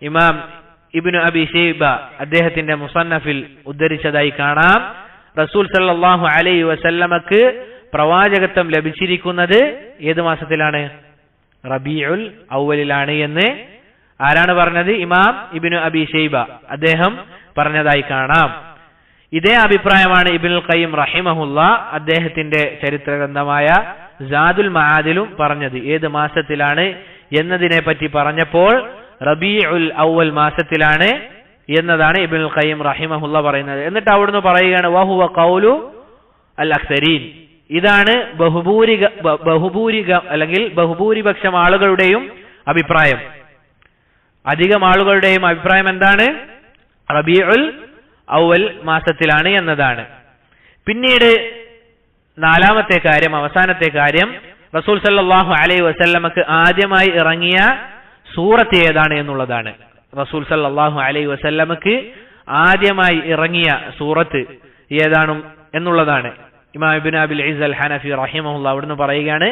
ഇമാം ഇബ്നു അബി ശൈബ അദ്ദേഹത്തിന്റെ മുസന്നഫിൽ ഉദ്ധരിച്ചതായി കാണാം, റസൂൽ സല്ലല്ലാഹു അലൈഹി വസല്ലമക്ക് പ്രവാചകത്വം ലഭിച്ചിരിക്കുന്നത് ഏത് മാസത്തിലാണ്? റബീഉൽ അവ്വലിലാണ് എന്ന് ആരാണ് പറഞ്ഞത്? ഇമാം ഇബ്നു അബി ശൈബ അദ്ദേഹം പറഞ്ഞതായി കാണാം. ഇതേ അഭിപ്രായമാണ് ഇബ്നുൽ ഖയ്യിം റഹിമഹുല്ലാ അദ്ദേഹത്തിന്റെ ചരിത്ര ഗ്രന്ഥമായ സാദുൽ മആദിലും പറഞ്ഞത്. ഏത് മാസത്തിലാണ് എന്നതിനെ പറ്റി പറഞ്ഞപ്പോൾ റബീഉൽ അവ്വൽ മാസത്തിലാണ് എന്നതാണ് ഇബ്നുൽ ഖയ്യിം റഹിമഹുല്ലാ പറയുന്നത്. എന്നിട്ട് അവിടുന്ന് പറയുകയാണ് വഹുവ ഖൗലു അൽ അക്സരീൻ. ഇതാണ് ബഹുഭൂരിപക്ഷം ആളുകളുടെയും അഭിപ്രായം. അധികം ആളുകളുടെയും അഭിപ്രായം എന്താണ്? റബീഉൽ അവൽ മാസത്തിലാണ് എന്നതാണ്. പിന്നീട് നാലാമത്തെ കാര്യം, അവസാനത്തെ കാര്യം, റസൂൽ സല്ലല്ലാഹു അലൈഹി വസല്ലമക്ക് ആദ്യമായി ഇറങ്ങിയ സൂറത്ത് ഏതാണ് എന്നുള്ളതാണ്. റസൂൽ സല്ലല്ലാഹു അലൈഹി വസല്ലമക്ക് ആദ്യമായി ഇറങ്ങിയ സൂറത്ത് ഏതാണ് എന്നുള്ളതാണ്. ഇമാം ഇബ്നു അബിൽ ഇസ് അൽ ഹനഫി റഹിമഹുല്ലാഹ് അവിടുന്ന് പറയുകയാണ്,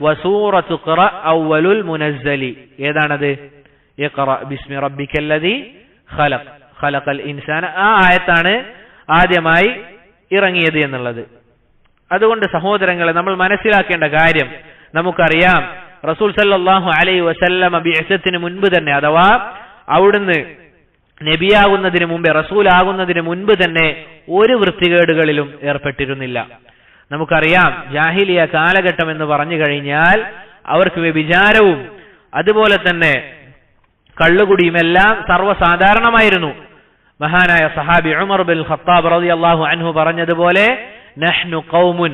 വസൂറത്തു ഖറ അവലുൽ മുനസ്സലി. ഏതാണത്? ഇഖ്റ ബിസ്മി റബ്ബിക്കല്ലദീ ഖലഖ് ഖലഖൽ ഇൻസാന. ആ ആയത്താണ് ആദ്യമായി ഇറങ്ങിയത് എന്നുള്ളത്. അതുകൊണ്ട് സഹോദരങ്ങളെ, നമ്മൾ മനസ്സിലാക്കേണ്ട കാര്യം, നമുക്കറിയാം റസൂൽ സല്ലല്ലാഹു അലൈഹി വസല്ലമ ബിഅസത്തിന് മുൻപ് തന്നെ, അഥവാ അവിടുന്ന് നബിയാകുന്നതിന് മുമ്പേ, റസൂലാകുന്നതിന് മുൻപ് തന്നെ ഒരു വൃത്തികേടുകളിലും ഏർപ്പെട്ടിരുന്നില്ല. നമുക്കറിയാം ജാഹിലിയ കാലഘട്ടം എന്ന് പറഞ്ഞു കഴിഞ്ഞാൽ അവർക്ക് വ്യഭിചാരവും അതുപോലെ തന്നെ കള്ളുകുടിയും എല്ലാം സർവ്വസാധാരണമായിരുന്നു. മഹാനായ സഹാബി ഉമർ ബിൻ ഖത്താബ് റളിയല്ലാഹു അൻഹു പറഞ്ഞതുപോലെ, നഹ്നു ഖൗമുൻ,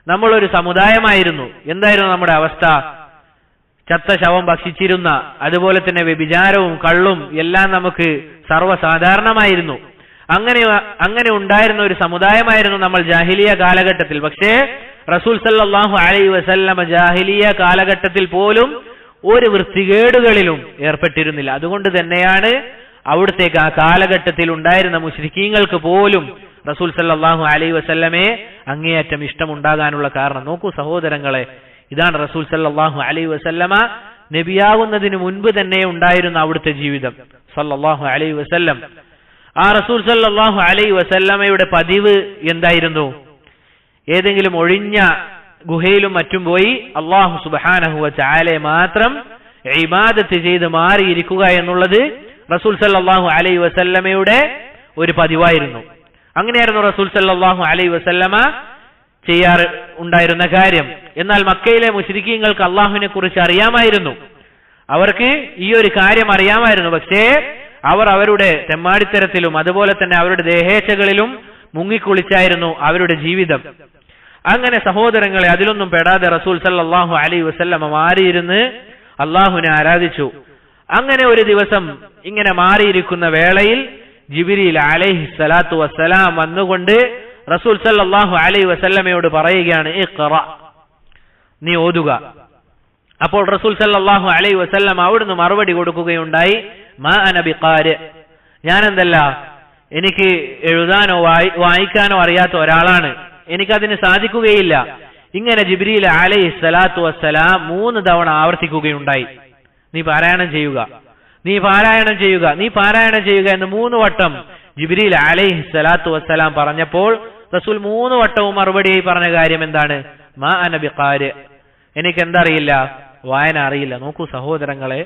നമ്മളൊരു സമുദായമായിരുന്നു. എന്തായിരുന്നു നമ്മുടെ അവസ്ഥ? ചത്ത ശവം ഭക്ഷിച്ചിരുന്ന, അതുപോലെ തന്നെ വ്യഭിചാരവും കള്ളും എല്ലാം നമുക്ക് സർവ്വസാധാരണമായിരുന്നു. അങ്ങനെ ഉണ്ടായിരുന്ന ഒരു സമുദായമായിരുന്നു നമ്മൾ ജാഹിലിയ കാലഘട്ടത്തിൽ. പക്ഷേ റസൂൽ സല്ലല്ലാഹു അലൈഹി വസല്ലമ ജാഹിലിയ കാലഘട്ടത്തിൽ പോലും ഒരു വൃത്തികേടുകളിലും ഏർപ്പെട്ടിരുന്നില്ല. അതുകൊണ്ട് തന്നെയാണ് അവിടുത്തേക്ക് ആ കാലഘട്ടത്തിൽ ഉണ്ടായിരുന്ന മുശ്രിക്കീങ്ങൾക്ക് പോലും റസൂൽ സല്ലല്ലാഹു അലൈഹി വസല്ലമയെ അങ്ങേയറ്റം ഇഷ്ടമുണ്ടാകാനുള്ള കാരണം. നോക്കൂ സഹോദരങ്ങളെ, ഇതാണ് റസൂൽ സല്ലല്ലാഹു അലൈഹി വസല്ലമ നബിയാകുന്നതിന് മുൻപ് തന്നെ ഉണ്ടായിരുന്ന അവിടുത്തെ ജീവിതം സല്ലല്ലാഹു അലൈഹി വസല്ലം. ആ റസൂൽ സല്ലല്ലാഹു അലൈഹി വസല്ലമയുടെ പതിവ് എന്തായിരുന്നു? ഏതെങ്കിലും ഒഴിഞ്ഞ ഗുഹയിലും മറ്റും പോയി അല്ലാഹു സുബ്ഹാനഹു വ തആലയെ മാത്രം ഇബാദത്ത് ചെയ്ത് മാറിയിരിക്കുക എന്നുള്ളത് റസൂൽ സല്ലല്ലാഹു അലൈഹി വസല്ലമയുടെ ഒരു പതിവായിരുന്നു. അങ്ങനെയായിരുന്നു റസൂൽ സല്ലല്ലാഹു അലൈഹി വസല്ലമ ചെയ്യാറ് ഉണ്ടായിരുന്ന കാര്യം. എന്നാൽ മക്കയിലെ മുശ്രിക്കീങ്ങൾക്ക് അള്ളാഹുവിനെ കുറിച്ച് അറിയാമായിരുന്നു, അവർക്ക് ഈ ഒരു കാര്യം അറിയാമായിരുന്നു. പക്ഷേ അവർ അവരുടെ തെമ്മാടിത്തരത്തിലും അതുപോലെ തന്നെ അവരുടെ ദേഹേച്ഛകളിലും മുങ്ങിക്കുളിച്ചായിരുന്നു അവരുടെ ജീവിതം. അങ്ങനെ സഹോദരങ്ങളെ, അതിലൊന്നും പെടാതെ റസൂൽ സല്ലല്ലാഹു അലൈഹി വസല്ലമ മാറിയിരുന്ന് അള്ളാഹുവിനെ ആരാധിച്ചു. അങ്ങനെ ഒരു ദിവസം ഇങ്ങനെ മാറിയിരിക്കുന്ന വേളയിൽ ജിബ്രീൽ അലൈഹി സ്വലാത്തു വസ്സലാം വന്നുകൊണ്ട് റസൂൽ സല്ലല്ലാഹു അലൈഹി വസല്ലമയോട് പറയുകയാണ്, ഇഖ്റ, നീ ഓതുക. അപ്പോൾ റസൂൽ സല്ലല്ലാഹു അലൈഹി വസല്ലം അവിടുന്ന് മറുപടി കൊടുക്കുകയുണ്ടായി, മാ അന ബിഖാരി, ഞാനെന്തല്ല, എനിക്ക് എഴുതാനോ വായിക്കാനോ അറിയാത്ത ഒരാളാണ്, എനിക്കതിന് സാധിക്കുകയില്ല. ഇങ്ങനെ ജിബ്രീൽ അലൈഹി സ്വലാത്തു വസ്സലാം 3 തവണ ആവർത്തിക്കുകയുണ്ടായി, നീ പാരായണം ചെയ്യുക, നീ പാരായണം ചെയ്യുക, നീ പാരായണം ചെയ്യുക എന്ന് 3 വട്ടം ജിബ്രീൽ അലൈഹി സ്വലാത്തു വസ്സലാം പറഞ്ഞപ്പോൾ റസൂൽ 3 വട്ടവും മറുപടിയായി പറഞ്ഞ കാര്യം എന്താണ്? മാ അന ബിഖാരി, എനിക്ക് എന്തറിയില്ല, വായന അറിയില്ല. നോക്കൂ സഹോദരങ്ങളെ,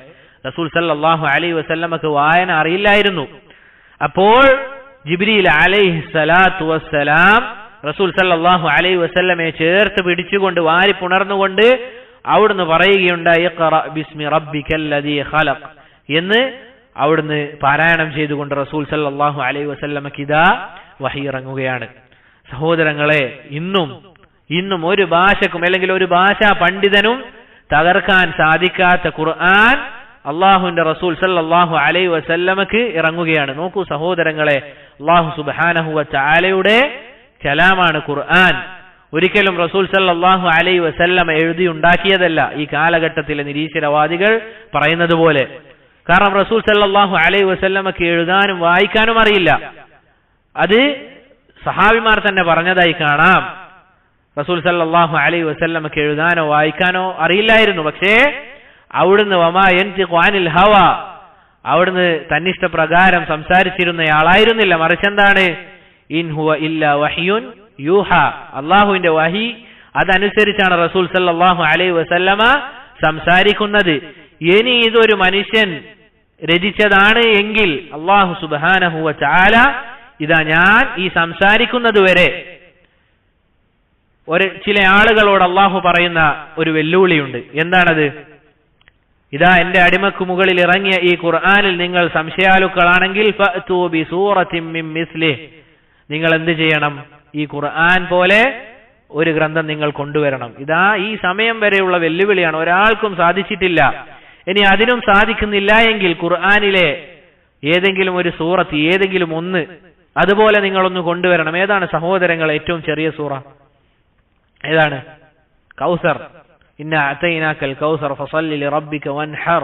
റസൂൽ സല്ലല്ലാഹു അലൈഹി വസല്ലമക്ക് വായന അറിയില്ലായിരുന്നു. അപ്പോൾ ജിബ്രീൽ അലൈഹി സ്വലാത്തു വസ്സലാം റസൂൽ സല്ലല്ലാഹു അലൈഹി വസല്ലമയെ ചേർത്ത് പിടിച്ചുകൊണ്ട് വാരി പുണർന്നുകൊണ്ട് അവിടുന്ന് പറയുകയുണ്ടായി, ഇഖ്റ ബിസ്മി റബ്ബിക്കല്ലദീ ഖലഖ് എന്ന് അവിടുന്ന് പാരായണം ചെയ്തുകൊണ്ട് റസൂൽ സല്ലല്ലാഹു അലൈഹി വസല്ലമക്ക് ഇതാ വഹി ഇറങ്ങുകയാണ്. സഹോദരങ്ങളെ, ഇന്നും ഒരു ഭാഷക്കും അല്ലെങ്കിൽ ഒരു ഭാഷാ പണ്ഡിതനും തകർക്കാൻ സാധിക്കാത്ത ഖുർആൻ അള്ളാഹുവിന്റെ റസൂൽ സല്ലല്ലാഹു അലൈഹി വസല്ലമക്ക് ഇറങ്ങുകയാണ്. നോക്കൂ സഹോദരങ്ങളെ, അള്ളാഹു സുബ്ഹാനഹു വ തആലയുടെ കലാമാണ് ഖുർആൻ. ഒരിക്കലും റസൂൽ സല്ലല്ലാഹു അലൈഹി വസല്ലമ എഴുതി ഉണ്ടാക്കിയതല്ല ഈ കാലഘട്ടത്തിലെ നിരീശ്വരവാദികൾ പറയുന്നത് പോലെ. കാരണം റസൂൽ സല്ലല്ലാഹു അലൈഹി വസല്ലമക്ക് എഴുതാനും വായിക്കാനും അറിയില്ല. അത് സഹാബിമാർ തന്നെ പറഞ്ഞതായി കാണാം. റസൂൽ സല്ലല്ലാഹു അലൈഹി വസല്ലമക്ക് എഴുതാനോ വായിക്കാനോ അറിയില്ലായിരുന്നു. പക്ഷേ അവിടുന്ന് വമാ യൻതിഖു അനിൽ ഹവാ, അവിടുന്ന് തന്നിഷ്ടപ്രകാരം സംസാരിച്ചിരുന്നയാളായിരുന്നില്ല. മറിച്ച് എന്താണ്? ഇൻ ഹുവ ഇല്ലാ വഹ്യുൻ യൂഹ, അള്ളാഹുവിന്റെ വഹി അതനുസരിച്ചാണ് റസൂൽ സല്ലല്ലാഹു അലൈഹി വസല്ലമ സംസാരിക്കുന്നത്. ഇനി ഇതൊരു മനുഷ്യൻ രചിച്ചതാണ് എങ്കിൽ അള്ളാഹു സുബ്ഹാനഹു വ തആല ഇതാ ഞാൻ ഈ സംസാരിക്കുന്നത് വരെ ചില ആളുകളോട് അള്ളാഹു പറയുന്ന ഒരു വെല്ലുവിളിയുണ്ട്. എന്താണത്? ഇതാ എന്റെ അടിമക്ക് മുകളിൽ ഇറങ്ങിയ ഈ ഖുർആനിൽ നിങ്ങൾ സംശയാലുക്കളാണെങ്കിൽ ഫഅ്തു ബിസൂറത്തിൻ മിൻ മിസ്ലിഹി, നിങ്ങൾ എന്ത് ചെയ്യണം? ഈ ഖുർആൻ പോലെ ഒരു ഗ്രന്ഥം നിങ്ങൾ കൊണ്ടുവരണം. ഇതാ ഈ സമയം വരെയുള്ള വെല്ലുവിളിയാണ്, ഒരാൾക്കും സാധിച്ചിട്ടില്ല. ഇനി അതിനും സാധിക്കുന്നില്ല എങ്കിൽ ഖുർആനിലെ ഏതെങ്കിലും ഒരു സൂറത്ത്, ഏതെങ്കിലും ഒന്ന് അതുപോലെ നിങ്ങളൊന്ന് കൊണ്ടുവരണം. ഏതാണ് സഹോദരങ്ങൾ ഏറ്റവും ചെറിയ സൂറ? ഏതാണ്? കൗസർ. ഇന്ന അതൈനാകൽ കൗസർ ഫസല്ലി ലിറബ്ബിക വൻഹർ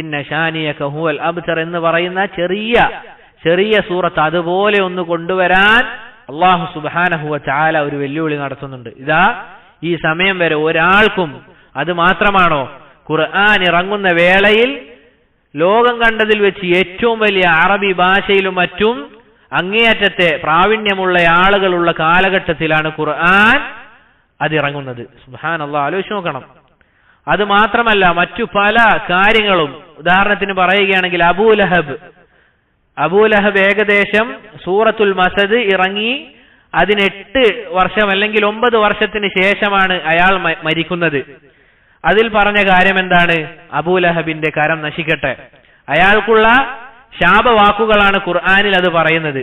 ഇന്ന ശാനിയക ഹുവൽ അബ്തർ എന്ന് പറയുന്ന ചെറിയ സൂറത്ത് അതുപോലെ ഒന്ന് കൊണ്ടുവരാൻ അല്ലാഹു സുബ്ഹാനഹു വ തആല ഒരു വെല്ലുവിളി നടത്തുന്നുണ്ട്. ഇതാ ഈ സമയം വരെ ഒരാൾക്കും, അത് മാത്രമാണോ, ഖുർആൻ ഇറങ്ങുന്ന വേളയിൽ ലോകം കണ്ടതിൽ വെച്ച് ഏറ്റവും വലിയ അറബി ഭാഷയിലും മറ്റും അങ്ങേയറ്റത്തെ പ്രാവീണ്യമുള്ള ആളുകളുള്ള കാലഘട്ടത്തിലാണ് ഖുർആൻ അതിറങ്ങുന്നത്. സുബ്ഹാനല്ലാഹ്, ആലോചിച്ച് നോക്കണം. അത് മാത്രമല്ല മറ്റു പല കാര്യങ്ങളും, ഉദാഹരണത്തിന് പറയുകയാണെങ്കിൽ അബൂലഹബ് ഏകദേശം സൂറത്തുൽ മസദ് ഇറങ്ങി അതിന് 8 വർഷം അല്ലെങ്കിൽ 9 വർഷത്തിന് ശേഷമാണ് അയാൾ മരിക്കുന്നത്. അതിൽ പറഞ്ഞ കാര്യം എന്താണ്? അബൂലഹബിന്റെ കരം നശിക്കട്ടെ. അയാൾക്കുള്ള ശാപവാക്കുകളാണ് ഖുർആനിൽ അത് പറയുന്നത്.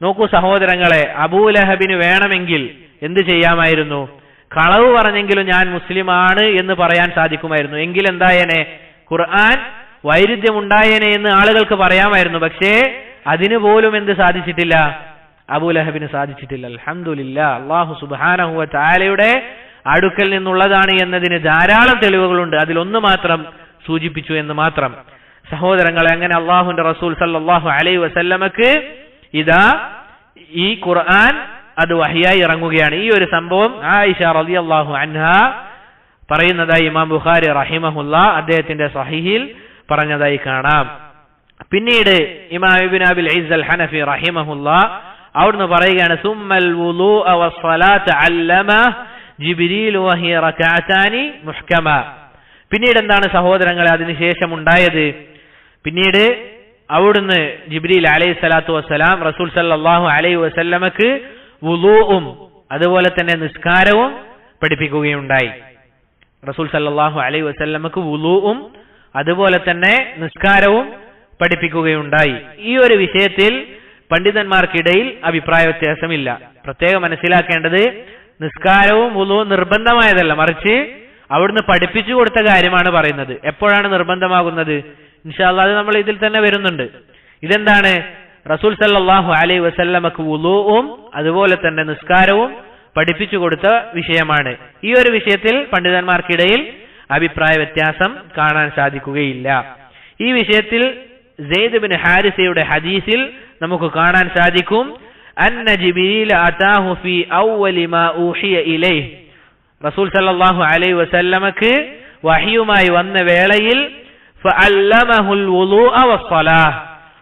നോക്കൂ സഹോദരങ്ങളെ, അബൂലഹബിന് വേണമെങ്കിൽ എന്ത് ചെയ്യാമായിരുന്നു? കളവ് പറഞ്ഞെങ്കിലും ഞാൻ മുസ്ലിമാണ് എന്ന് പറയാൻ സാധിക്കുമായിരുന്നു. എങ്കിൽ എന്തായേനെ? ഖുർആൻ വൈരുദ്ധ്യമുണ്ടായേനെ എന്ന് ആളുകൾക്ക് പറയാമായിരുന്നു. പക്ഷേ അതിനു പോലും എന്ത് സാധിച്ചിട്ടില്ല? അബൂലഹബിന് സാധിച്ചിട്ടില്ല. അൽഹംദുലില്ലാഹ്, അല്ലാഹു സുബ്ഹാനഹു വ തആലയുടെ അടുക്കൽ നിന്നുള്ളതാണ് എന്നതിന് ധാരാളം തെളിവുകളുണ്ട്. അതിലൊന്ന് മാത്രം സൂചിപ്പിച്ചു എന്ന് മാത്രം. സഹോദരങ്ങളെ, അങ്ങനെ അല്ലാഹുവിന്റെ റസൂൽ സല്ലല്ലാഹു അലൈഹി വസല്ലമക്ക് ഇതാ ഈ ഖുർആൻ അത് വഹ്യായി ഇറങ്ങുകയാണ്. ഈ ഒരു സംഭവം ആയിഷ റളിയല്ലാഹു അൻഹാ പറയുന്നതായി ഇമാം ബുഖാരി റഹിമഹുല്ലാ അദ്ദേഹത്തിന്റെ സ്വഹീഹിൽ പറഞ്ഞതായി കാണാം. പിന്നീട് ഇമാം ഇബ്നു അബിൽ ഇസ്സ് അൽ ഹനഫി റഹിമഹുല്ലാ അവിടുന്ന് പറയുകയാണ്, സുമ്മൽ വുളൂഅ വസ്സലാത അല്ലമ ജിബ്രീൽ വഹിയ റകഅതാനി മുഹ്കമ. പിന്നീട് എന്താണ് സഹോദരങ്ങളെ അതിനുശേഷം ഉണ്ടായത്? പിന്നീട് അവിടുന്ന് ജിബ്രീൽ അലൈഹി സ്വലാത്തു വസ്സലാം റസൂൽ സല്ലല്ലാഹു അലൈഹി വസല്ലമക്ക് വുളൂഉം അതുപോലെ തന്നെ നിസ്കാരവും പഠിപ്പിക്കുകയുണ്ടായി. റസൂൽ സല്ലല്ലാഹു അലൈഹി വസല്ലമക്ക് വുളൂഉം അതുപോലെ തന്നെ നിസ്കാരവും പഠിപ്പിക്കുകയുണ്ടായി. ഈ ഒരു വിഷയത്തിൽ പണ്ഡിതന്മാർക്കിടയിൽ അഭിപ്രായ വ്യത്യാസമില്ല. പ്രത്യേകം മനസ്സിലാക്കേണ്ടത്, നിസ്കാരവും വുളൂഉം നിർബന്ധമായതല്ല, മറിച്ച് അവിടുന്ന് പഠിപ്പിച്ചു കൊടുത്ത കാര്യമാണ് പറയുന്നത്. എപ്പോഴാണ് നിർബന്ധമാകുന്നത്? ഇൻഷാ അല്ലാഹ് അത് നമ്മൾ ഇതിൽ തന്നെ വരുന്നുണ്ട്. ഇതെന്താണ്? റസൂൽ സല്ലല്ലാഹു അലൈഹി വസല്ലമക്ക് വുളൂഉം അതുപോലെ തന്നെ നിസ്കാരവും പഠിപ്പിച്ചു കൊടുത്ത വിഷയമാണ്. ഈ ഒരു വിഷയത്തിൽ പണ്ഡിതന്മാർക്കിടയിൽ അഭിപ്രായ വ്യത്യാസം കാണാൻ സാധിക്കുകയില്ല. ഈ വിഷയത്തിൽ സെയ്ദ് ഇബ്നു ഹാരിസയുടെ ഹദീസിൽ നമുക്ക് കാണാൻ സാധിക്കും, അന്ന ജിബ്രീൽ അതാഹു ഫീ അവ്വലി മാ ഊഹിയ ഇലൈഹി. റസൂൽ സല്ലല്ലാഹു അലൈഹി വസല്ലമക്ക് വഹ്യുമായി വന്ന വേളയിൽ ഫഅല്ലമഹുൽ വുളൂഅ വസ്സലാഹ്,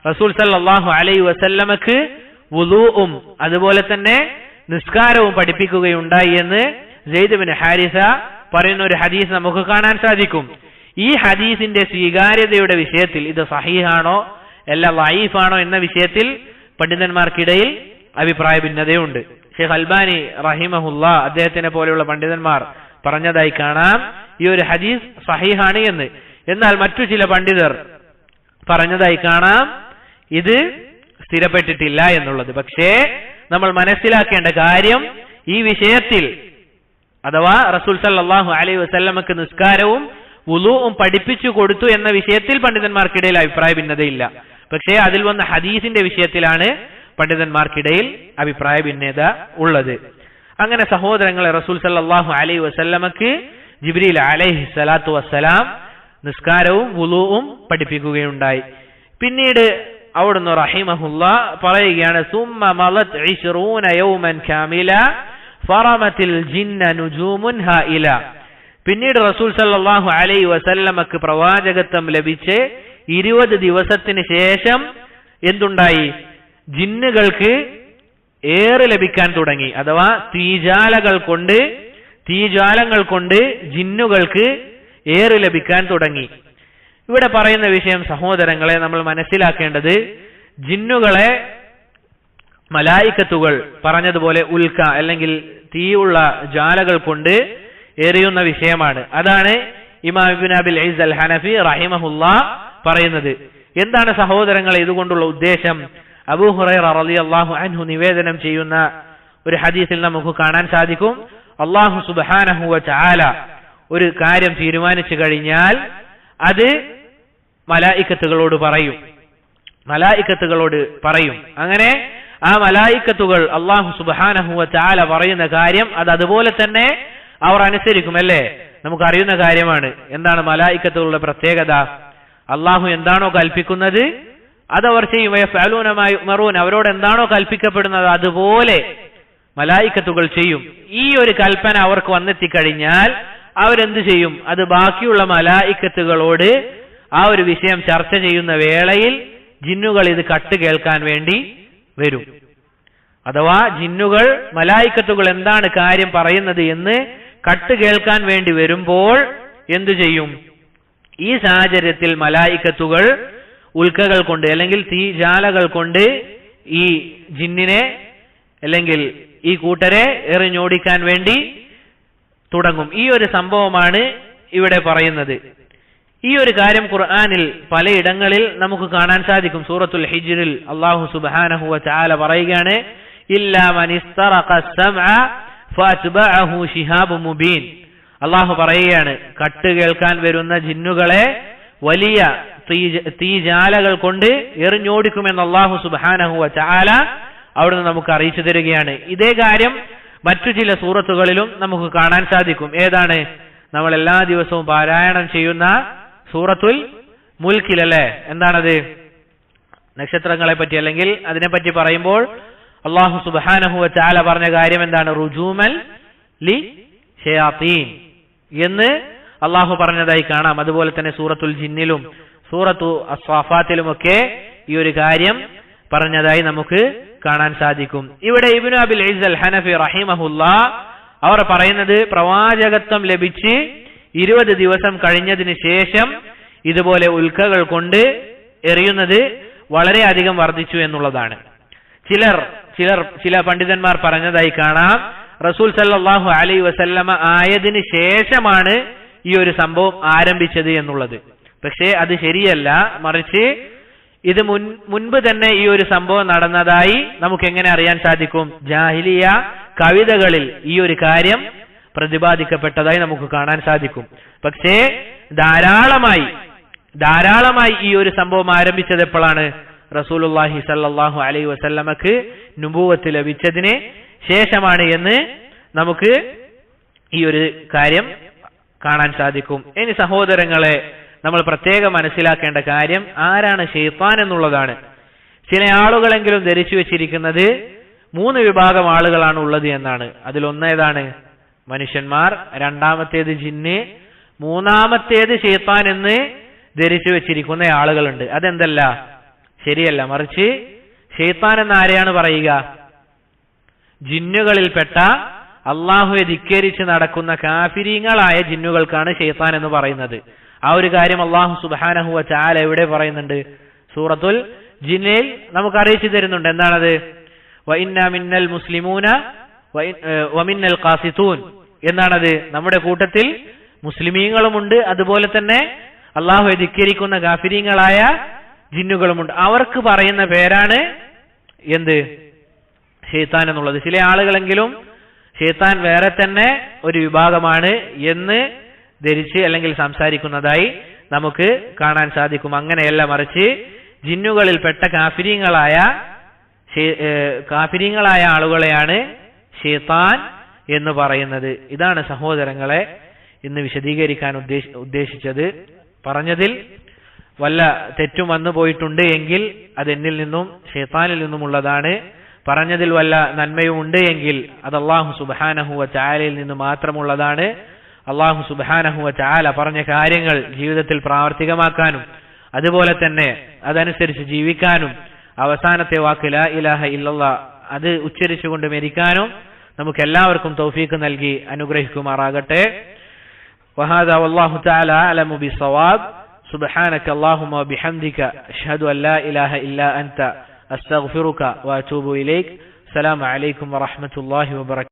റസൂൽ സല്ലല്ലാഹു അലൈഹി വസല്ലമക്ക് വുളൂഉം അതുപോലെ തന്നെ നിസ്കാരവും പഠിപ്പിക്കുകയുണ്ടായി എന്ന് സെയ്ദ് ഇബ്നു ഹാരിസ പറയുന്ന ഒരു ഹദീസ് നമുക്ക് കാണാൻ സാധിക്കും. ഈ ഹദീസിന്റെ സ്വീകാര്യതയുടെ വിഷയത്തിൽ ഇത് സഹീഹാണോ അല്ല ലഈഫാണോ എന്ന വിഷയത്തിൽ പണ്ഡിതന്മാർക്കിടയിൽ അഭിപ്രായ ഭിന്നതയുണ്ട്. ഷെയ്ഖ് അൽബാനി റഹിമഹുല്ലാ അദ്ദേഹത്തിനെ പോലെയുള്ള പണ്ഡിതന്മാർ പറഞ്ഞതായി കാണാം ഈ ഒരു ഹദീസ് സഹീഹാണ് എന്ന്. എന്നാൽ മറ്റു ചില പണ്ഡിതർ പറഞ്ഞതായി കാണാം ഇത് സ്ഥിരപ്പെട്ടിട്ടില്ല എന്നുള്ളത്. പക്ഷേ നമ്മൾ മനസ്സിലാക്കേണ്ട കാര്യം, ഈ വിഷയത്തിൽ അഥവാ റസൂൽ സല്ലല്ലാഹു അലൈഹി വസല്ലമക്ക് നിസ്കാരവും വുളൂഉം പഠിപ്പിച്ചു കൊടുത്തു എന്ന വിഷയത്തിൽ പണ്ഡിതന്മാർക്കിടയിൽ അഭിപ്രായ ഭിന്നതയില്ല. പക്ഷേ അതിൽ വന്ന ഹദീസിന്റെ വിഷയത്തിലാണ് പണ്ഡിതന്മാർക്കിടയിൽ അഭിപ്രായ ഭിന്നത ഉള്ളത്. അങ്ങനെ സഹോദരങ്ങളെ, റസൂൽ സല്ലല്ലാഹു അലൈഹി വസല്ലമക്ക് ജിബ്രീൽ അലൈഹി സ്വലാത്തു വസ്സലാം നിസ്കാരവും വുളൂഉം പഠിപ്പിക്കുകയുണ്ടായി. പിന്നീട് അവിടുന്ന് റഹിമഹുല്ലാ പറയുകയാണ്, സുമ്മ മളത് 20 യൗമൻ കാമില ഫറമത്തിൽ ജിന്ന നുജൂമുൻ ഹായില. പിന്നീട് റസൂൽ സല്ലല്ലാഹു അലൈഹി വസല്ലമക്ക് പ്രവാചകത്വം ലഭിച്ച് 20 ദിവസത്തിന് ശേഷം എന്തുണ്ടായി? ജിന്നുകൾക്ക് ഏറ് ലഭിക്കാൻ തുടങ്ങി. അഥവാ തീജ്വാലങ്ങൾ കൊണ്ട് ജിന്നുകൾക്ക് ഏറ് ലഭിക്കാൻ തുടങ്ങി. ഇവിടെ പറയുന്ന വിഷയം സഹോദരങ്ങളെ നമ്മൾ മനസ്സിലാക്കേണ്ടത്, ജിന്നുകളെ മലായിക്കത്തുകൾ പറഞ്ഞതുപോലെ ഉൽക്ക അല്ലെങ്കിൽ തീയുള്ള ജ്വാലകൾ കൊണ്ട് എറിയുന്ന വിഷയമാണ്. അതാണ് ഇമാം ഇബ്നു അബിൽ ഇസ്സ് അൽ ഹനഫി റഹിമഹുല്ലാ പറയുന്നത്. എന്താണ് സഹോദരങ്ങളെ ഇതുകൊണ്ടുള്ള ഉദ്ദേശം? അബൂ ഹുറൈറ റളിയല്ലാഹു അൻഹു നിവേദനം ചെയ്യുന്ന ഒരു ഹദീസിൽ നമുക്ക് കാണാൻ സാധിക്കും, അല്ലാഹു സുബ്ഹാനഹു വ തആല ഒരു കാര്യം തീരുമാനിച്ചു കഴിഞ്ഞാൽ അത് മലായിക്കത്തുകളോട് പറയും. അങ്ങനെ ആ മലായിക്കത്തുകൾ അല്ലാഹു സുബ്ഹാനഹു വ തആല പറയുന്ന കാര്യം അത് അതുപോലെ തന്നെ അവർ അനുസരിക്കും. അല്ലേ? നമുക്കറിയുന്ന കാര്യമാണ്. എന്താണ് മലായിക്കത്തുകളുടെ പ്രത്യേകത? അള്ളാഹു എന്താണോ കൽപ്പിക്കുന്നത് അതവർ ചെയ്യും. വയഫ്അലൂന മാ യുഅ്മറൂൻ, അവരോട് എന്താണോ കൽപ്പിക്കപ്പെടുന്നത് അതുപോലെ മലായിക്കത്തുകൾ ചെയ്യും. ഈ ഒരു കൽപ്പന അവർക്ക് വന്നെത്തിക്കഴിഞ്ഞാൽ അവരെന്ത് ചെയ്യും? അത് ബാക്കിയുള്ള മലായിക്കത്തുകളോട് ആ ഒരു വിഷയം ചർച്ച ചെയ്യുന്ന വേളയിൽ ജിന്നുകൾ ഇത് കട്ട് കേൾക്കാൻ വേണ്ടി വരും. അഥവാ ജിന്നുകൾ മലായിക്കത്തുകൾ എന്താണ് കാര്യം പറയുന്നത് എന്ന് കട്ട് കേൾക്കാൻ വേണ്ടി വരുമ്പോൾ എന്തു ചെയ്യും? ഈ സാഹചര്യത്തിൽ മലായിക്കത്തുകൾ ഉൽക്കകൾ കൊണ്ട് അല്ലെങ്കിൽ തീജാലകൾ കൊണ്ട് ഈ ജിന്നിനെ അല്ലെങ്കിൽ ഈ കൂട്ടരെ എറിഞ്ഞോടിക്കാൻ വേണ്ടി തുടങ്ങും. ഈ ഒരു സംഭവമാണ് ഇവിടെ പറയുന്നത്. ഈ ഒരു കാര്യം ഖുർആനിൽ പലയിടങ്ങളിൽ നമുക്ക് കാണാൻ സാധിക്കും. സൂറത്തുൽ ഹിജ്റിൽ അല്ലാഹു സുബ്ഹാനഹു വ തആല പറയുകയാണ്, ഇല്ലാ മൻ ഇസ്തറഖ അസ്സമഅ ഫഅത്ബഅഹു ശിഹാബും മുബീൻ. അല്ലാഹു പറയുകയാണ്, കട്ട് കേൾക്കാൻ വരുന്ന ജിന്നുകളെ വലിയ തീജാലകൾ കൊണ്ട് എറിഞ്ഞോടിക്കുമെന്ന് അല്ലാഹു സുബ്ഹാനഹു വ തആല അവിടുന്ന് നമുക്ക് അറിയിച്ചു തരികയാണ്. ഇതേ കാര്യം മറ്റു ചില സൂറത്തുകളിലും നമുക്ക് കാണാൻ സാധിക്കും. ഏതാണ്? നമ്മൾ എല്ലാ ദിവസവും പാരായണം ചെയ്യുന്ന സൂറത്തുൽ മുൽക്കിൽ. അല്ലേ? എന്താണത്? നക്ഷത്രങ്ങളെ പറ്റി അല്ലെങ്കിൽ അതിനെപ്പറ്റി പറയുമ്പോൾ അല്ലാഹു സുബ്ഹാനഹു വ തആല പറഞ്ഞ കാര്യം എന്താണ്? റുജൂമൽ ലി ശയാത്തീൻ എന്ന് അല്ലാഹു പറഞ്ഞതായി കാണാം. അതുപോലെ തന്നെ സൂറത്തുൽ ജിന്നിലും സൂറത്തു അസ്സാഫാത്തിലുമൊക്കെ ഈ ഒരു കാര്യം പറഞ്ഞതായി നമുക്ക് കാണാൻ സാധിക്കും. ഇവിടെ ഇബ്നു അബിൽ ഇസ് അൽ ഹനഫി റഹിമഹുല്ലാ അവർ പറയുന്നത്, പ്രവാചകത്വം ലഭിച്ച് 20 ദിവസം കഴിഞ്ഞതിന് ശേഷം ഇതുപോലെ ഉൽക്കകൾ കൊണ്ട് എറിയുന്നത് വളരെയധികം വർദ്ധിച്ചു എന്നുള്ളതാണ്. ചില പണ്ഡിതന്മാർ പറഞ്ഞതായി കാണാം, റസൂൽ സല്ലല്ലാഹു അലൈഹി വസല്ലമ ആയതിന് ശേഷമാണ് ഈ ഒരു സംഭവം ആരംഭിച്ചത് എന്നുള്ളത്. പക്ഷേ അത് ശരിയല്ല. മറിച്ച് ഇത് മുൻപ് തന്നെ ഈ ഒരു സംഭവം നടന്നതായി നമുക്ക് എങ്ങനെ അറിയാൻ സാധിക്കും? ജാഹിലിയ കവിതകളിൽ ഈ ഒരു കാര്യം പ്രതിപാദിക്കപ്പെട്ടതായി നമുക്ക് കാണാൻ സാധിക്കും. പക്ഷേ ധാരാളമായി ഈ ഒരു സംഭവം ആരംഭിച്ചത് എപ്പോഴാണ്? റസൂലുള്ളാഹി സല്ലല്ലാഹു അലൈഹി വസല്ലമക്ക് നുബുവത്ത് ലഭിച്ചതിന് ശേഷമാണ് എന്ന് നമുക്ക് ഈ ഒരു കാര്യം കാണാൻ സാധിക്കും. ഇനി സഹോദരങ്ങളെ, നമ്മൾ പ്രത്യേകം മനസ്സിലാക്കേണ്ട കാര്യം ആരാണ് ശൈത്താൻ എന്നുള്ളതാണ്. ചില ആളുകളെങ്കിലും ധരിച്ചു വെച്ചിരിക്കുന്നത് 3 വിഭാഗം ആളുകളാണ് ഉള്ളത് എന്നാണ്. അതിലൊന്ന് ഏതാണ്? മനുഷ്യന്മാർ, രണ്ടാമത്തേത് ജിന്ന്, മൂന്നാമത്തേത് ശൈത്താൻ എന്ന് ധരിച്ചു വെച്ചിരിക്കുന്ന ആളുകളുണ്ട്. അതെന്തല്ല, ശരിയല്ല. മറിച്ച് ശൈത്താൻ എന്ന് ആരെയാണ് പറയുക? ജിന്നുകളിൽപ്പെട്ട അള്ളാഹുവെ ധിക്കരിച്ച് നടക്കുന്ന കാഫിരീങ്ങളായ ജിന്നുകൾക്കാണ് ശൈത്താൻ എന്ന് പറയുന്നത്. ആ ഒരു കാര്യം അല്ലാഹു സുബ്ഹാനഹു വ തആല എവിടെ പറയുന്നുണ്ട്? സൂറത്തുൽ ജിന്നിൽ നമുക്ക് അറിയിച്ചു തരുന്നുണ്ട്. എന്താണത്? വഇന്നാ മിന്നൽ മുസ്ലിമൂന വമിന്നൽ ഖാസിതൂൻ എന്നാണത്. നമ്മുടെ കൂട്ടത്തിൽ മുസ്ലിമീങ്ങളുമുണ്ട്, അതുപോലെ തന്നെ അള്ളാഹുവെ ധിക്കരിക്കുന്ന കാഫിരീങ്ങളായ ജിന്നുകളുമുണ്ട്. അവർക്ക് പറയുന്ന പേരാണ് എന്ത്? ശൈത്താൻ എന്നുള്ളത്. ചില ആളുകളെങ്കിലും ശൈത്താൻ വേറെ തന്നെ ഒരു വിഭാഗമാണ് എന്ന് ധരിച്ച് അല്ലെങ്കിൽ സംസാരിക്കുന്നതായി നമുക്ക് കാണാൻ സാധിക്കും. അങ്ങനെയല്ല, മറിച്ച് ജിന്നുകളിൽപ്പെട്ട കാഫിരീങ്ങളായ ആളുകളെയാണ് ശൈത്താൻ എന്ന് പറയുന്നത്. ഇതാണ് സഹോദരങ്ങളെ ഇന്ന് വിശദീകരിക്കാൻ ഉദ്ദേശിച്ചത്. പറഞ്ഞതിൽ വല്ല തെറ്റും വന്നു പോയിട്ടുണ്ട് എങ്കിൽ അത് എന്നിൽ നിന്നും ശൈത്താനിൽ നിന്നുമുള്ളതാണ്. പറഞ്ഞതിൽ വല്ല നന്മയും ഉണ്ട് എങ്കിൽ അത് അല്ലാഹു സുബ്ഹാനഹു വ തആലയിൽ നിന്ന് മാത്രമുള്ളതാണ്. അല്ലാഹു സുബ്ഹാനഹു വ തആല പറഞ്ഞ കാര്യങ്ങൾ ജീവിതത്തിൽ പ്രാവർത്തികമാക്കാനും അതുപോലെ തന്നെ അതനുസരിച്ച് ജീവിക്കാനും അവസാനത്തെ വാക്ക് ലാ ഇലാഹ ഇല്ലല്ലാഹ് അത് ഉച്ചരിച്ചുകൊണ്ട് മരിക്കാനും നമുക്ക് എല്ലാവർക്കും തൗഫീഖ് നൽകി അനുഗ്രഹിക്കുമാറാകട്ടെ. വഹാദാ വല്ലാഹു തആല അഅലമു ബിസ്സവാബ്. സുബ്ഹാനക അല്ലാഹുമ്മ വബിഹംദിക അഷ്ഹദു അൻ ലാ ഇലാഹ ഇല്ലാ അൻത അസ്തഗ്ഫിറുക വഅതൂബു ഇലൈക്. അസ്സലാമു അലൈക്കും വറഹ്മത്തുള്ളാഹി വബറകാതുഹു.